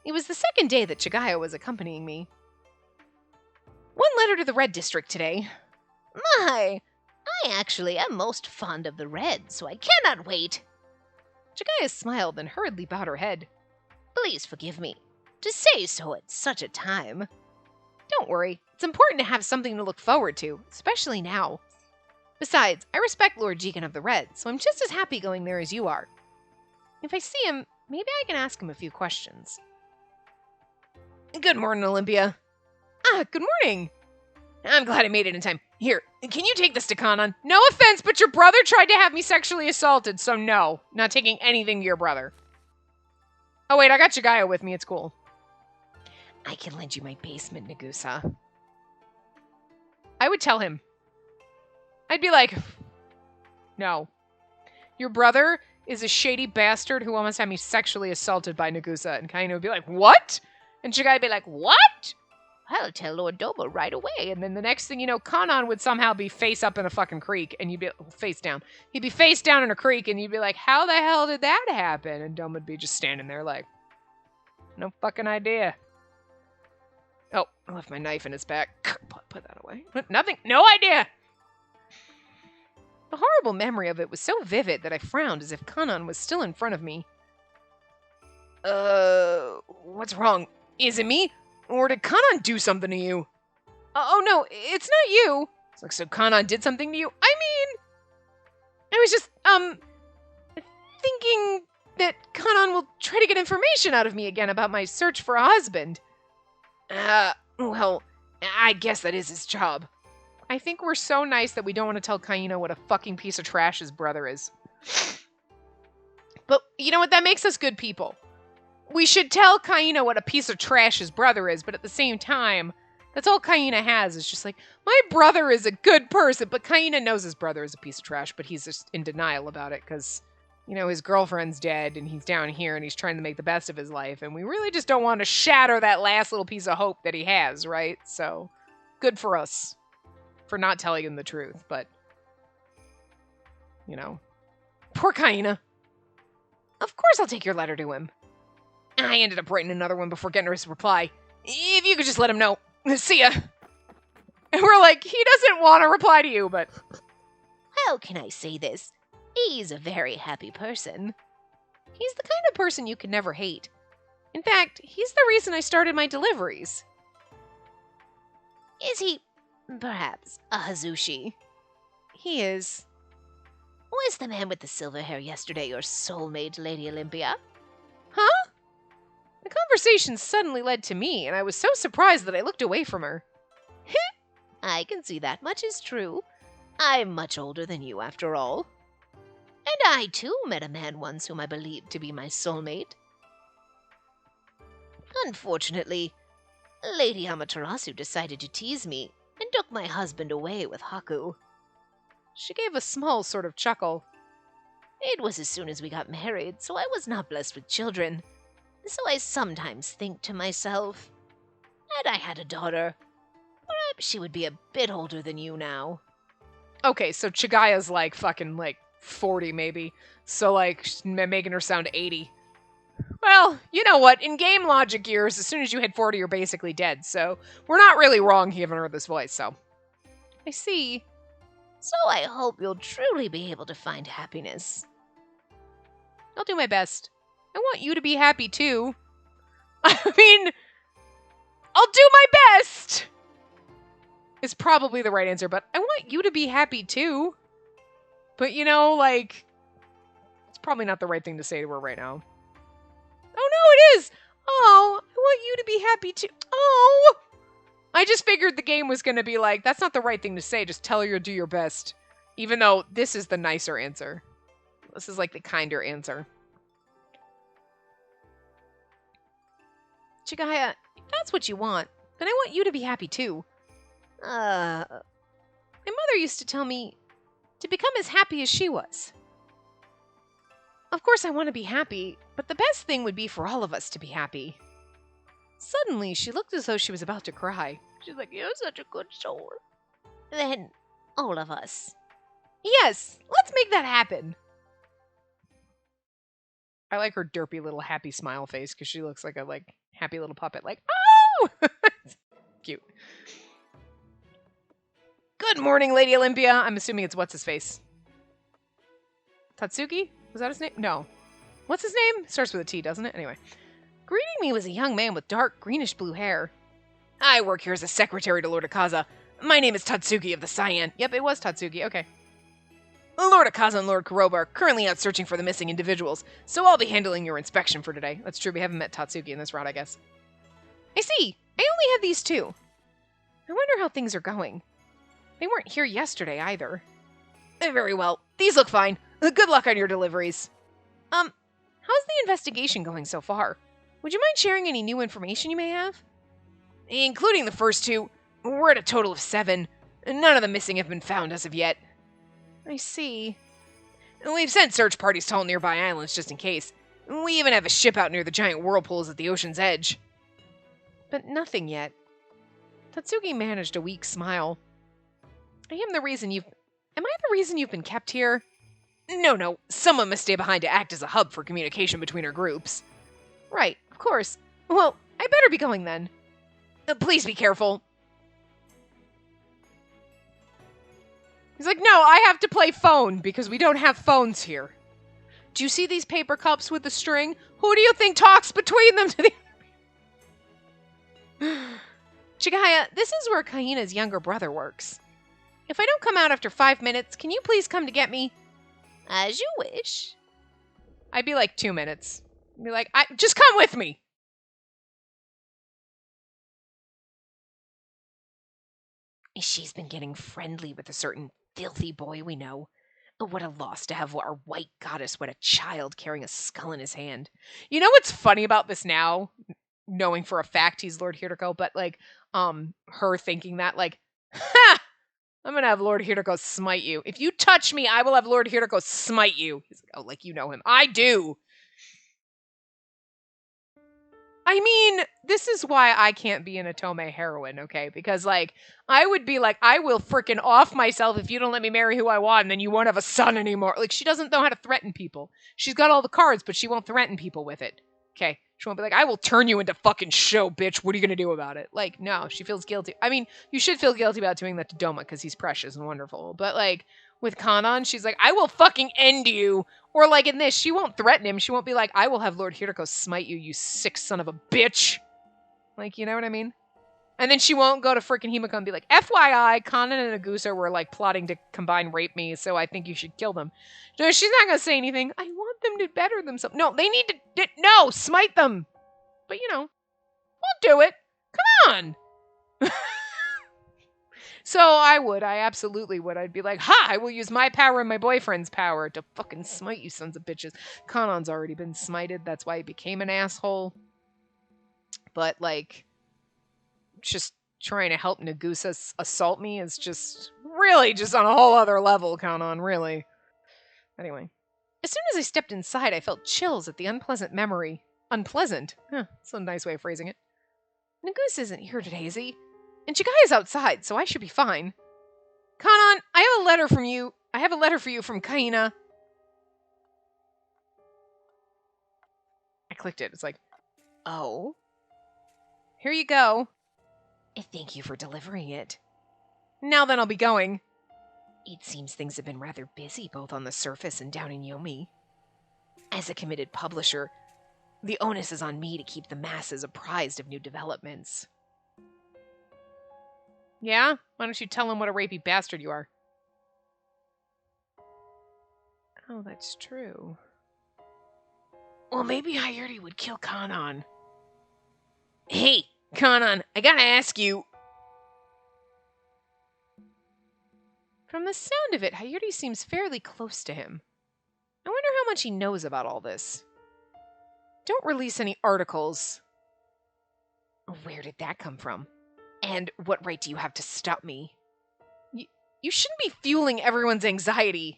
It was the second day that Chigaya was accompanying me. One letter to the Red District today. My! I actually am most fond of the red, so I cannot wait. Chigaya smiled and hurriedly bowed her head. Please forgive me. To say so at such a time. Don't worry. It's important to have something to look forward to, especially now. Besides, I respect Lord Jigen of the Red, so I'm just as happy going there as you are. If I see him, maybe I can ask him a few questions. Good morning, Olympia. Good morning. I'm glad I made it in time. Here, can you take this to Kanan? No offense, but your brother tried to have me sexually assaulted, so no. Not taking anything to your brother. Oh wait, I got Chigaya with me, it's cool. I can lend you my basement, Nagusa. I would tell him. I'd be like, no. Your brother is a shady bastard who almost had me sexually assaulted by Nagusa. And Kaina would be like, what? And Chigaya would be like, what? I'll tell Lord Domo right away. And then the next thing you know, Kanan would somehow be face up in a fucking creek. And you'd be face down. He'd be face down in a creek. And you'd be like, how the hell did that happen? And Domo would be just standing there like, no fucking idea. Oh, I left my knife in his back. Put that away. Nothing. No idea. The horrible memory of it was so vivid that I frowned as if Kanan was still in front of me. What's wrong? Is it me? Or did Kanan do something to you? Oh no, it's not you. It's like, so Kanan did something to you? I mean, I was just, thinking that Kanan will try to get information out of me again about my search for a husband. Well, I guess that is his job. I think we're so nice that we don't want to tell Kaina what a fucking piece of trash his brother is. But you know what? That makes us good people. We should tell Kaina what a piece of trash his brother is, but at the same time, that's all Kaina has is just like, my brother is a good person. But Kaina knows his brother is a piece of trash, but he's just in denial about it because, you know, his girlfriend's dead and he's down here and he's trying to make the best of his life. And we really just don't want to shatter that last little piece of hope that he has, right? So, good for us for not telling him the truth, but, you know, poor Kaina. Of course I'll take your letter to him. I ended up writing another one before getting his reply. If you could just let him know. See ya. And we're like, he doesn't want to reply to you, but... How can I say this? He's a very happy person. He's the kind of person you can never hate. In fact, he's the reason I started my deliveries. Is he, perhaps, a Hazushi? He is. Was the man with the silver hair yesterday your soulmate, Lady Olympia? Huh? The conversation suddenly led to me, and I was so surprised that I looked away from her. I can see that much is true. I'm much older than you, after all. And I, too, met a man once whom I believed to be my soulmate. Unfortunately, Lady Amaterasu decided to tease me and took my husband away with Haku. She gave a small sort of chuckle. It was as soon as we got married, so I was not blessed with children. So I sometimes think to myself, had I had a daughter, perhaps she would be a bit older than you now. Okay, so Chigaya's like fucking like 40 maybe, so like making her sound 80. Well, you know what, in game logic years, as soon as you hit 40 you're basically dead, so we're not really wrong giving her this voice, so. I see. So I hope you'll truly be able to find happiness. I'll do my best. I want you to be happy too. I mean, I'll do my best! Is probably the right answer, but I want you to be happy too. But you know, like, it's probably not the right thing to say to her right now. Oh no, it is! Oh, I want you to be happy too. Oh! I just figured the game was gonna be like, that's not the right thing to say, just tell her you'll do your best. Even though this is the nicer answer. This is like the kinder answer. Chigaya, if that's what you want, then I want you to be happy too. My mother used to tell me to become as happy as she was. Of course I want to be happy, but the best thing would be for all of us to be happy. Suddenly, she looked as though she was about to cry. She's like, you're such a good soul. Then, all of us. Yes, let's make that happen. I like her derpy little happy smile face because she looks like a happy little puppet. Like, oh, cute. Good morning, Lady Olympia. I'm assuming it's what's his face. Tatsuki? Was that his name? No. What's his name? Starts with a T, doesn't it? Anyway. Greeting me was a young man with dark greenish blue hair. I work here as a secretary to Lord Akaza. My name is Tatsuki of the Cyan. Yep, it was Tatsuki. Okay. Lord Akaza and Lord Kuroba are currently out searching for the missing individuals, so I'll be handling your inspection for today. That's true, we haven't met Tatsuki in this route, I guess. I see. I only have these two. I wonder how things are going. They weren't here yesterday, either. Very well. These look fine. Good luck on your deliveries. How's the investigation going so far? Would you mind sharing any new information you may have? Including the first two, we're at a total of 7. None of the missing have been found as of yet. I see. And we've sent search parties to all nearby islands just in case. We even have a ship out near the giant whirlpools at the ocean's edge. But nothing yet. Tatsuki managed a weak smile. Am I the reason you've been kept here? No. Someone must stay behind to act as a hub for communication between our groups. Right, of course. Well, I better be going then. Please be careful. He's like, no, I have to play phone because we don't have phones here. Do you see these paper cups with the string? Who do you think talks between them to the... Chigaya, this is where Kaina's younger brother works. If I don't come out after 5 minutes, can you please come to get me? As you wish. I'd be like 2 minutes. I'd be like, just come with me. She's been getting friendly with a certain filthy boy we know. What a loss to have our white goddess wed a child carrying a skull in his hand. You know what's funny about this now? Knowing for a fact he's Lord Hiroko, but like, her thinking that like, ha! I'm gonna have Lord Hiroko smite you. If you touch me, I will have Lord Hiroko smite you. He's like, oh, like you know him. I do. I mean, this is why I can't be an Otome heroine, okay? Because, like, I would be like, I will frickin' off myself if you don't let me marry who I want, and then you won't have a son anymore. Like, she doesn't know how to threaten people. She's got all the cards, but she won't threaten people with it. Okay? She won't be like, I will turn you into fucking show, bitch. What are you gonna do about it? Like, no, she feels guilty. I mean, you should feel guilty about doing that to Doma, because he's precious and wonderful. But, like, with Kanan, she's like, I will fucking end you. Or like in this, she won't threaten him. She won't be like, I will have Lord Hiroko smite you, you sick son of a bitch. Like, you know what I mean? And then she won't go to freaking Himuka and be like, FYI, Kanan and Agusa were like plotting to combine rape me, so I think you should kill them. No, she's not gonna say anything. I want them to better themselves. No, they need to, no, smite them. But you know, we'll do it. Come on. So I absolutely would. I'd be like, ha, I will use my power and my boyfriend's power to fucking smite you sons of bitches. Kanan's already been smited. That's why he became an asshole. But, like, just trying to help Nagusa assault me is just really just on a whole other level, Kanan, really. Anyway. As soon as I stepped inside, I felt chills at the unpleasant memory. Unpleasant? Huh, that's a nice way of phrasing it. Nagusa isn't here today, is he? And Chigaya's outside, so I should be fine. Kanan, I have a letter from you. I have a letter for you from Kaina. I clicked it. It's like, oh. Here you go. Thank you for delivering it. Now then, I'll be going. It seems things have been rather busy, both on the surface and down in Yomi. As a committed publisher, the onus is on me to keep the masses apprised of new developments. Yeah? Why don't you tell him what a rapey bastard you are? Oh, that's true. Well, maybe Hayuri would kill Kanan. Hey, Kanan, I gotta ask you. From the sound of it, Hayuri seems fairly close to him. I wonder how much he knows about all this. Don't release any articles. Where did that come from? And what right do you have to stop me? You shouldn't be fueling everyone's anxiety.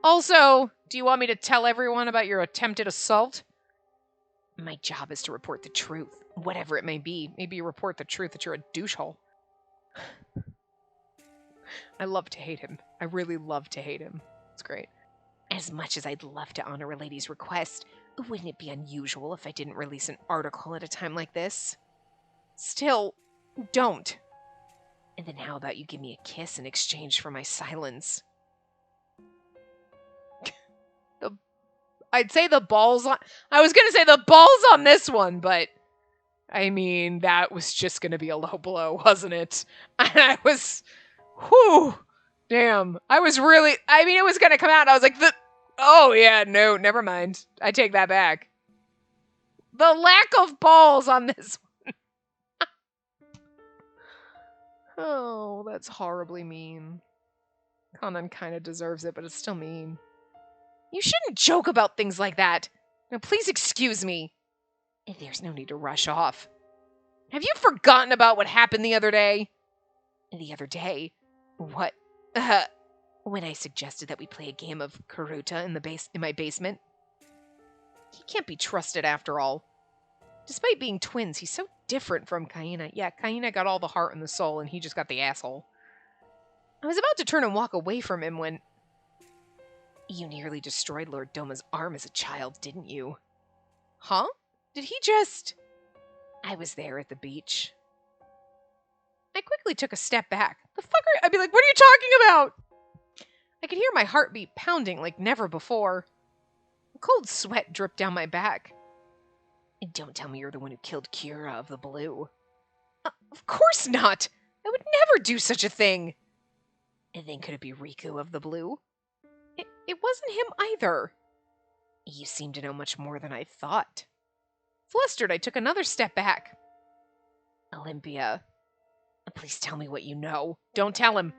Also, do you want me to tell everyone about your attempted assault? My job is to report the truth, whatever it may be. Maybe you report the truth that you're a douchehole. I love to hate him. I really love to hate him. It's great. As much as I'd love to honor a lady's request, wouldn't it be unusual if I didn't release an article at a time like this? Still, don't. And then how about you give me a kiss in exchange for my silence? I'd say the balls on... I was going to say the balls on this one, but... I mean, that was just going to be a low blow, wasn't it? And I was... Whew. Damn. I was really... I mean, it was going to come out, and I was like, oh, yeah, no, never mind. I take that back. The lack of balls on this one. Oh, that's horribly mean. Kanan kind of deserves it, but it's still mean. You shouldn't joke about things like that. Now, please excuse me. There's no need to rush off. Have you forgotten about what happened the other day? The other day? What? When I suggested that we play a game of Karuta in my basement? He can't be trusted after all. Despite being twins, he's so different from Kaina. Yeah, Kaina got all the heart and the soul, and he just got the asshole. I was about to turn and walk away from him when... You nearly destroyed Lord Doma's arm as a child, didn't you? Huh? Did he just... I was there at the beach. I quickly took a step back. The fuck are... I'd be like, what are you talking about? I could hear my heartbeat pounding like never before. A cold sweat dripped down my back. And don't tell me you're the one who killed Kira of the Blue. Of course not! I would never do such a thing! And then could it be Riku of the Blue? It wasn't him either. You seem to know much more than I thought. Flustered, I took another step back. Olympia, please tell me what you know. Don't tell him.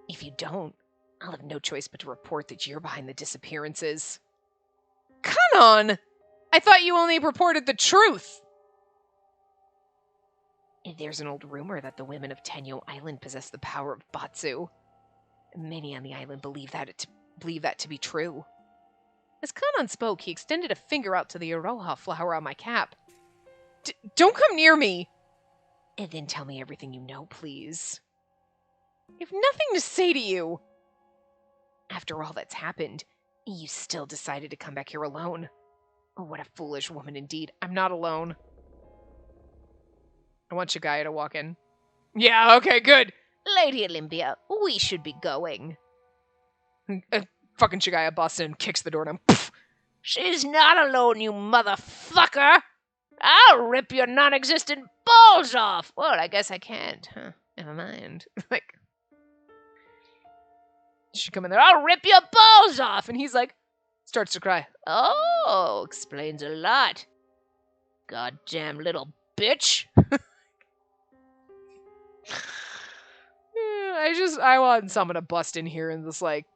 If you don't, I'll have no choice but to report that you're behind the disappearances. Kanan! I thought you only reported the truth! There's an old rumor that the women of Tenyo Island possess the power of Batsu. Many on the island believe that to be true. As Kanan spoke, he extended a finger out to the Iroha flower on my cap. Don't come near me! And then tell me everything you know, please. I have nothing to say to you! After all that's happened, you still decided to come back here alone. Oh, what a foolish woman indeed. I'm not alone. I want Chigaya to walk in. Yeah, okay, good. Lady Olympia, we should be going. Fucking Chigaya busts in, kicks the door down. She's not alone, you motherfucker! I'll rip your non-existent balls off! Well, I guess I can't, huh? Never mind. Like, she come in there, I'll rip your balls off! And he's like, starts to cry. Oh, explains a lot. Goddamn little bitch. I want someone to bust in here and just like,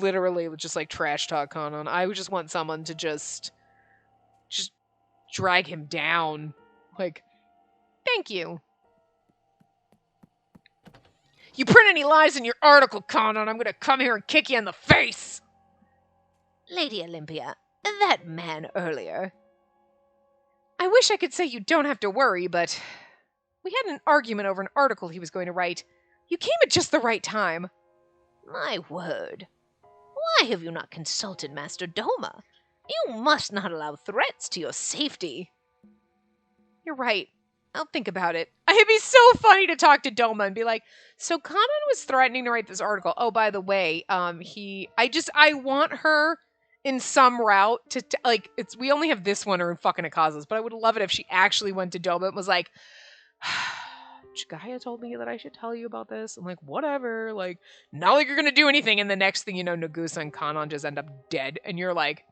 literally just like trash talk Kanan. I would just want someone to just drag him down. Like, thank you. You print any lies in your article, Kanan, I'm gonna come here and kick you in the face! Lady Olympia, that man earlier. I wish I could say you don't have to worry, but we had an argument over an article he was going to write. You came at just the right time. My word. Why have you not consulted Master Doma? You must not allow threats to your safety. You're right. I'll think about it. It'd be so funny to talk to Doma and be like, so Kanan was threatening to write this article. Oh, by the way, I want her in some route to like, we only have this one or in fucking Akaza's, but I would love it if she actually went to Doma and was like, Chigaya told me that I should tell you about this. I'm like, whatever. Like, not like you're gonna do anything. And the next thing you know, Nagusa and Kanan just end up dead. And you're like,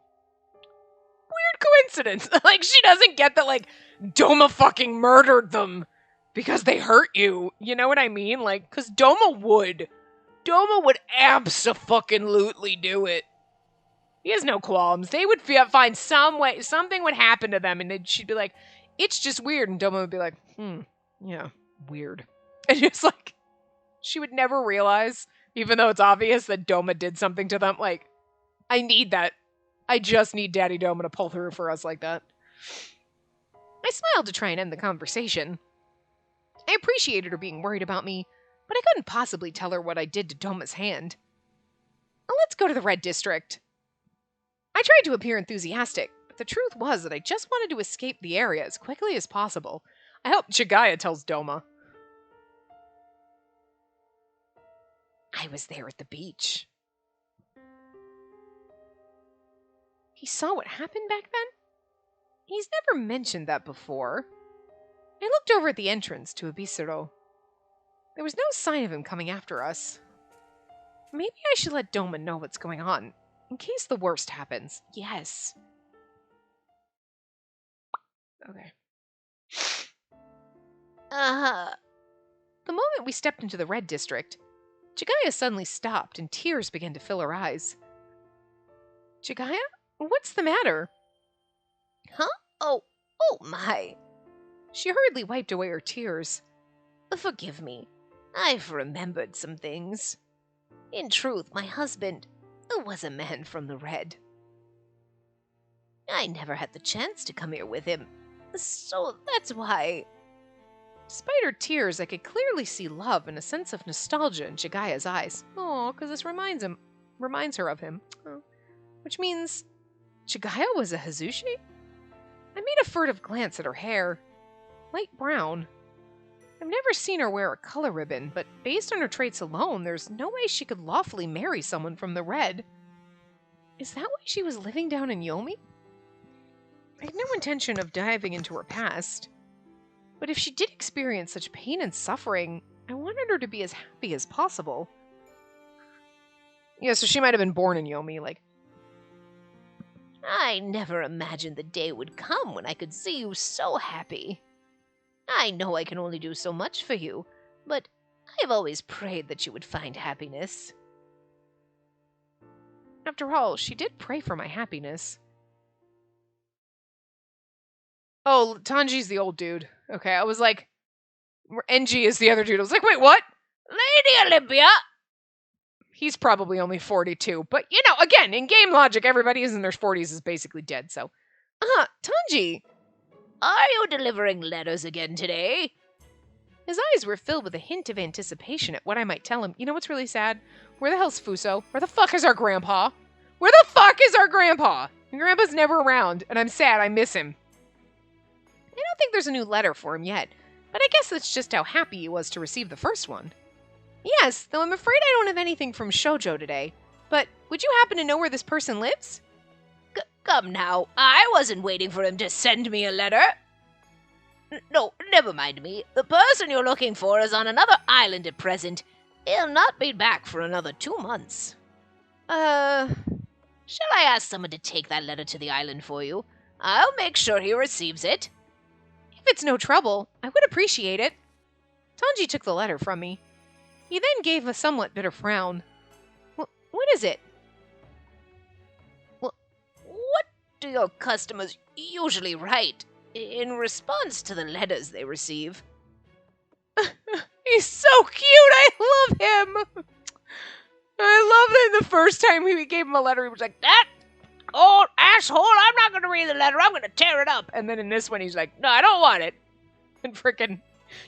weird coincidence. Like, she doesn't get that, like, Doma fucking murdered them because they hurt you. You know what I mean? Like, because Doma would. Doma would abso-fucking-lutely do it. He has no qualms. They would find some way, something would happen to them, and she'd be like, it's just weird. And Doma would be like, yeah, weird. And it's like, she would never realize, even though it's obvious that Doma did something to them. Like, I need that. I just need Daddy Doma to pull through for us like that. I smiled to try and end the conversation. I appreciated her being worried about me, but I couldn't possibly tell her what I did to Doma's hand. Let's go to the Red District. I tried to appear enthusiastic, but the truth was that I just wanted to escape the area as quickly as possible. I hope Chigaya tells Doma. I was there at the beach. He saw what happened back then? He's never mentioned that before. I looked over at the entrance to Abisuro. There was no sign of him coming after us. Maybe I should let Doma know what's going on, in case the worst happens. Yes. Okay. The moment we stepped into the Red District, Chigaya suddenly stopped and tears began to fill her eyes. Chigaya? What's the matter? Huh? Oh my. She hurriedly wiped away her tears. Forgive me. I've remembered some things. In truth, my husband was a man from the Red. I never had the chance to come here with him, so that's why. Despite her tears, I could clearly see love and a sense of nostalgia in Chigaya's eyes. Oh, because this reminds her of him. Oh. Which means Chigaya was a Hazushi? I made a furtive glance at her hair. Light brown. I've never seen her wear a color ribbon, but based on her traits alone, there's no way she could lawfully marry someone from the Red. Is that why she was living down in Yomi? I had no intention of diving into her past. But if she did experience such pain and suffering, I wanted her to be as happy as possible. Yeah, so she might have been born in Yomi, like. I never imagined the day would come when I could see you so happy. I know I can only do so much for you, but I've always prayed that you would find happiness. After all, she did pray for my happiness. Oh, Tanji's the old dude. Okay, I was like, NG is the other dude. I was like, wait, what? Lady Olympia! He's probably only 42, but again, in game logic, everybody is in their 40s is basically dead, so. Tanji! Are you delivering letters again today? His eyes were filled with a hint of anticipation at what I might tell him. You know what's really sad? Where the hell's Fuso? Where the fuck is our grandpa? Where the fuck is our grandpa? My grandpa's never around, and I'm sad. I miss him. I don't think there's a new letter for him yet, but I guess that's just how happy he was to receive the first one. Yes, though I'm afraid I don't have anything from Shoujo today. But would you happen to know where this person lives? Come now, I wasn't waiting for him to send me a letter. No, never mind me. The person you're looking for is on another island at present. He'll not be back for another 2 months. Shall I ask someone to take that letter to the island for you? I'll make sure he receives it. If it's no trouble, I would appreciate it. Tanji took the letter from me. He then gave a somewhat bitter frown. What is it? Well, what do your customers usually write in response to the letters they receive? He's so cute! I love him! I love that the first time we gave him a letter, he was like, that old asshole, I'm not going to read the letter, I'm going to tear it up. And then in this one, he's like, no, I don't want it. And frickin'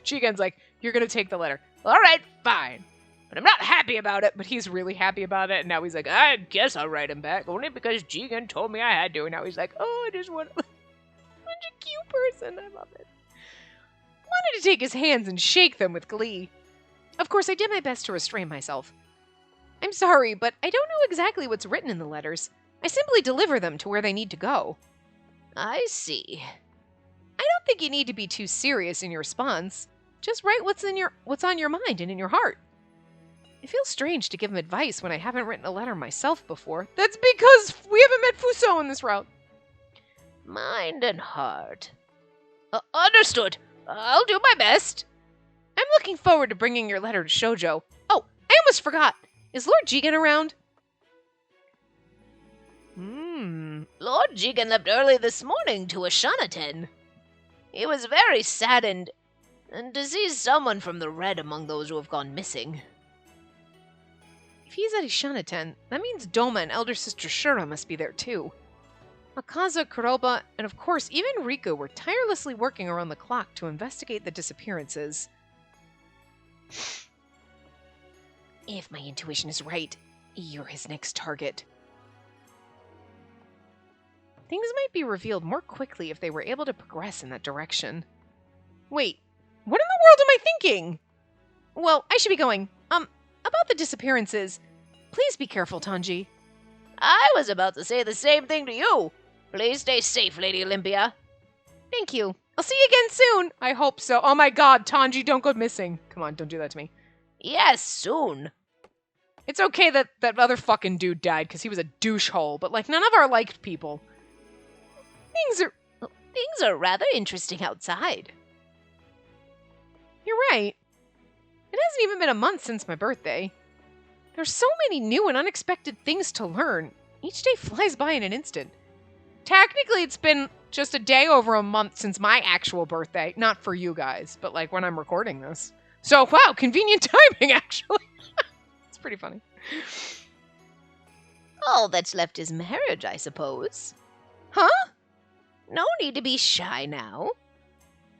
Chigen's like, you're going to take the letter. All right, fine. But I'm not happy about it, but he's really happy about it. And now he's like, I guess I'll write him back, only because Jigen told me I had to. And now he's like, oh, I just want such a cute person. I love it. Wanted to take his hands and shake them with glee. Of course, I did my best to restrain myself. I'm sorry, but I don't know exactly what's written in the letters. I simply deliver them to where they need to go. I see. I don't think you need to be too serious in your response. Just write what's on your mind and in your heart. It feels strange to give him advice when I haven't written a letter myself before. That's because we haven't met Fuso in this route. Mind and heart. Understood. I'll do my best. I'm looking forward to bringing your letter to Shoujo. Oh, I almost forgot. Is Lord Jigen around? Lord Jigen left early this morning to Ashanaten. He was very saddened to see someone from the Red among those who have gone missing. If he's at Ishanaten, that means Doma and elder sister Shura must be there too. Akaza, Kuroba, and of course even Riku were tirelessly working around the clock to investigate the disappearances. If my intuition is right, you're his next target. Things might be revealed more quickly if they were able to progress in that direction. Wait, what in the world am I thinking? Well, I should be going. About the disappearances, please be careful, Tanji. I was about to say the same thing to you. Please stay safe, Lady Olympia. Thank you. I'll see you again soon. I hope so. Oh my god, Tanji, don't go missing. Come on, don't do that to me. Yes, soon. It's okay that that other fucking dude died because he was a douchehole, but like none of our liked people. Things are rather interesting outside. You're right. It hasn't even been a month since my birthday. There's so many new and unexpected things to learn. Each day flies by in an instant. Technically, it's been just a day over a month since my actual birthday. Not for you guys, but like when I'm recording this. So, wow, convenient timing, actually. It's pretty funny. All that's left is marriage, I suppose. Huh? No need to be shy now.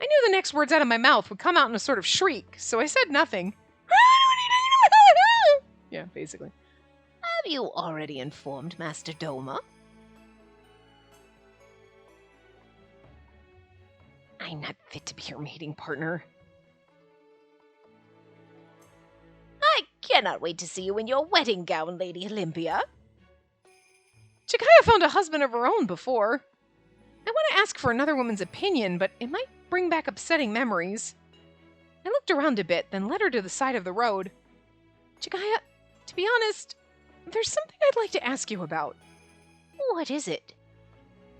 I knew the next words out of my mouth would come out in a sort of shriek, so I said nothing. Yeah, basically. Have you already informed Master Doma? I'm not fit to be your mating partner. I cannot wait to see you in your wedding gown, Lady Olympia. Chigaya found a husband of her own before. I want to ask for another woman's opinion, but it might bring back upsetting memories. I looked around a bit, then led her to the side of the road. Chigaya, to be honest, there's something I'd like to ask you about. What is it?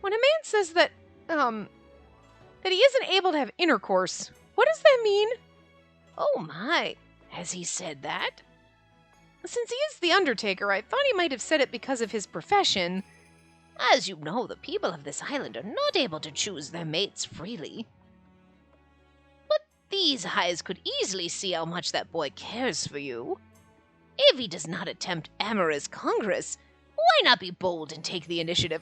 When a man says that he isn't able to have intercourse, what does that mean? Oh my, has he said that? Since he is the Undertaker, I thought he might have said it because of his profession. As you know, the people of this island are not able to choose their mates freely. But these eyes could easily see how much that boy cares for you. If he does not attempt amorous congress, why not be bold and take the initiative?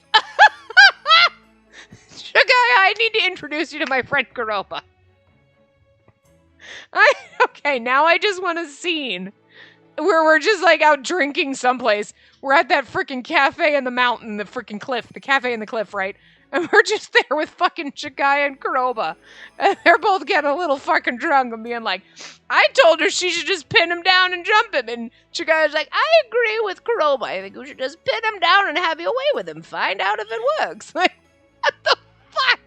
Chigaya, I need to introduce you to my friend Kuroba. Okay, now I just want a scene where we're just like out drinking someplace. We're at that freaking cafe in the mountain, the freaking cliff, the cafe in the cliff, right? And we're just there with fucking Chigaya and Kuroba. And they're both getting a little fucking drunk and being like, I told her she should just pin him down and jump him. And Chigaya's like, I agree with Kuroba. I think we should just pin him down and have your way with him. Find out if it works. Like, what the fuck?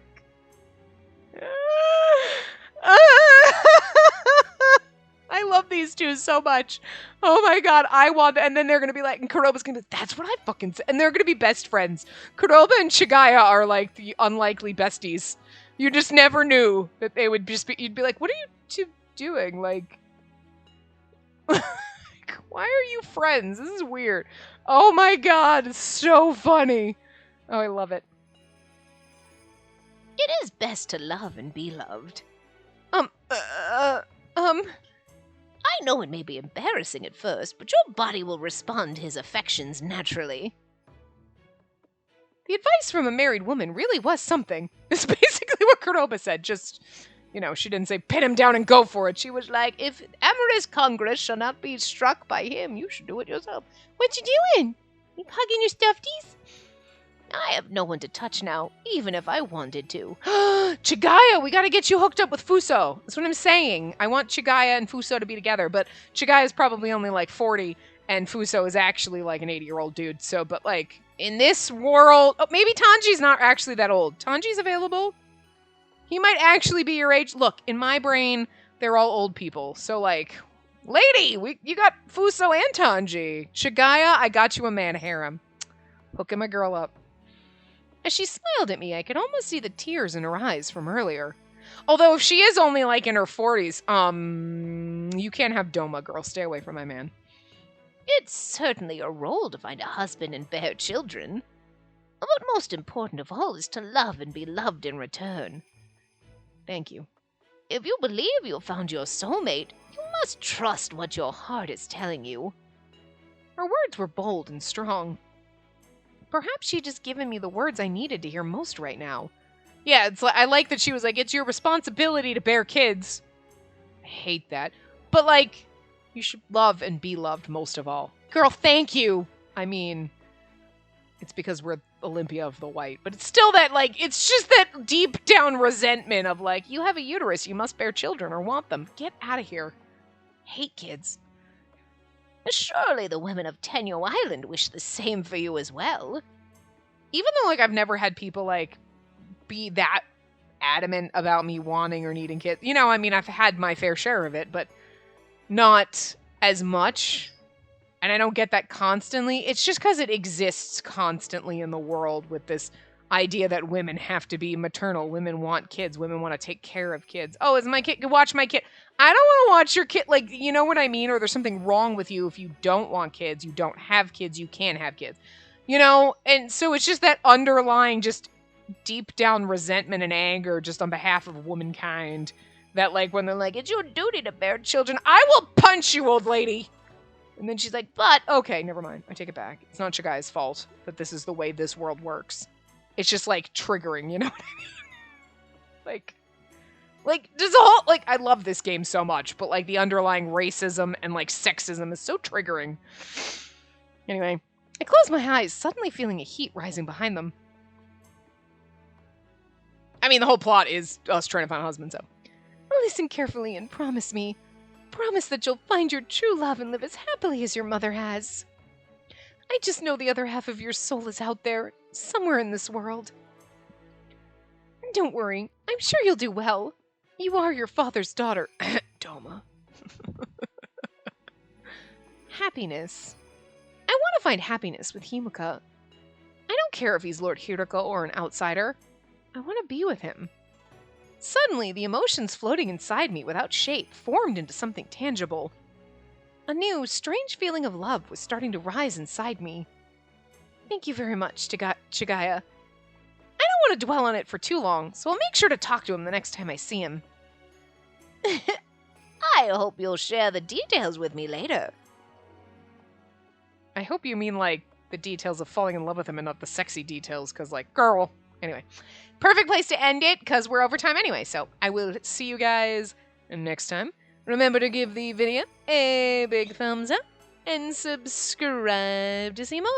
I love these two so much. Oh my god, I want that. And then they're going to be like, and Kuroba's going to be, that's what I fucking said. And they're going to be best friends. Kuroba and Chigaya are like the unlikely besties. You just never knew that they would just be, you'd be like, what are you two doing? Like, why are you friends? This is weird. Oh my god, it's so funny. Oh, I love it. It is best to love and be loved. I know it may be embarrassing at first, but your body will respond to his affections naturally. The advice from a married woman really was something. It's basically what Kuroba said, just, you know, she didn't say pin him down and go for it. She was like, if amorous congress shall not be struck by him, you should do it yourself. What you doing? You hugging your stuffies? I have no one to touch now, even if I wanted to. Chigaya, we gotta get you hooked up with Fuso. That's what I'm saying. I want Chigaya and Fuso to be together, but Chigaya's probably only like 40, and Fuso is actually like an 80-year-old dude. So, but like, in this world... Oh, maybe Tanji's not actually that old. Tanji's available? He might actually be your age. Look, in my brain, they're all old people. So like, lady, you got Fuso and Tanji. Chigaya, I got you a man harem. Hooking my girl up. As she smiled at me, I could almost see the tears in her eyes from earlier. Although if she is only like in her 40s, you can't have Doma, girl. Stay away from my man. It's certainly your role to find a husband and bear children. But most important of all is to love and be loved in return. Thank you. If you believe you have found your soulmate, you must trust what your heart is telling you. Her words were bold and strong. Perhaps she'd just given me the words I needed to hear most right now. Yeah, it's like, I like that she was like, it's your responsibility to bear kids. I hate that. But like, you should love and be loved most of all. Girl, thank you. I mean, it's because we're Olympia of the White. But it's still that, like, it's just that deep down resentment of like, you have a uterus, you must bear children or want them. Get out of here. Hate kids. Surely the women of Tenyo Island wish the same for you as well. Even though, like, I've never had people, like, be that adamant about me wanting or needing kids. You know, I mean, I've had my fair share of it, but not as much. And I don't get that constantly. It's just because it exists constantly in the world with this idea that women have to be maternal. Women want kids. Women want to take care of kids. Oh, is my kid? Watch my kid. I don't want to watch your kid. Like, you know what I mean? Or there's something wrong with you if you don't want kids. You don't have kids. You can have kids. You know? And so it's just that underlying, just deep down resentment and anger just on behalf of womankind That, like, when they're like, it's your duty to bear children, I will punch you, old lady! And then she's like, but, okay, never mind. I take it back. It's not Chigaya's fault that this is the way this world works. It's just, like, triggering, you know what I mean? Like, there's a whole, like, I love this game so much, but, like, the underlying racism and, like, sexism is so triggering. Anyway, I close my eyes, suddenly feeling a heat rising behind them. I mean, the whole plot is us trying to find a husband, so. Listen carefully and promise me. Promise that you'll find your true love and live as happily as your mother has. I just know the other half of your soul is out there, somewhere in this world. Don't worry, I'm sure you'll do well. You are your father's daughter, Doma. Happiness. I want to find happiness with Himuka. I don't care if he's Lord Hiroko or an outsider. I want to be with him. Suddenly, the emotions floating inside me without shape formed into something tangible. A new, strange feeling of love was starting to rise inside me. Thank you very much, Chigaya. I don't want to dwell on it for too long, so I'll make sure to talk to him the next time I see him. I hope you'll share the details with me later. I hope you mean, like, the details of falling in love with him and not the sexy details, because, like, girl. Anyway, perfect place to end it, because we're over time anyway, so I will see you guys next time. Remember to give the video a big thumbs up, and subscribe to see more.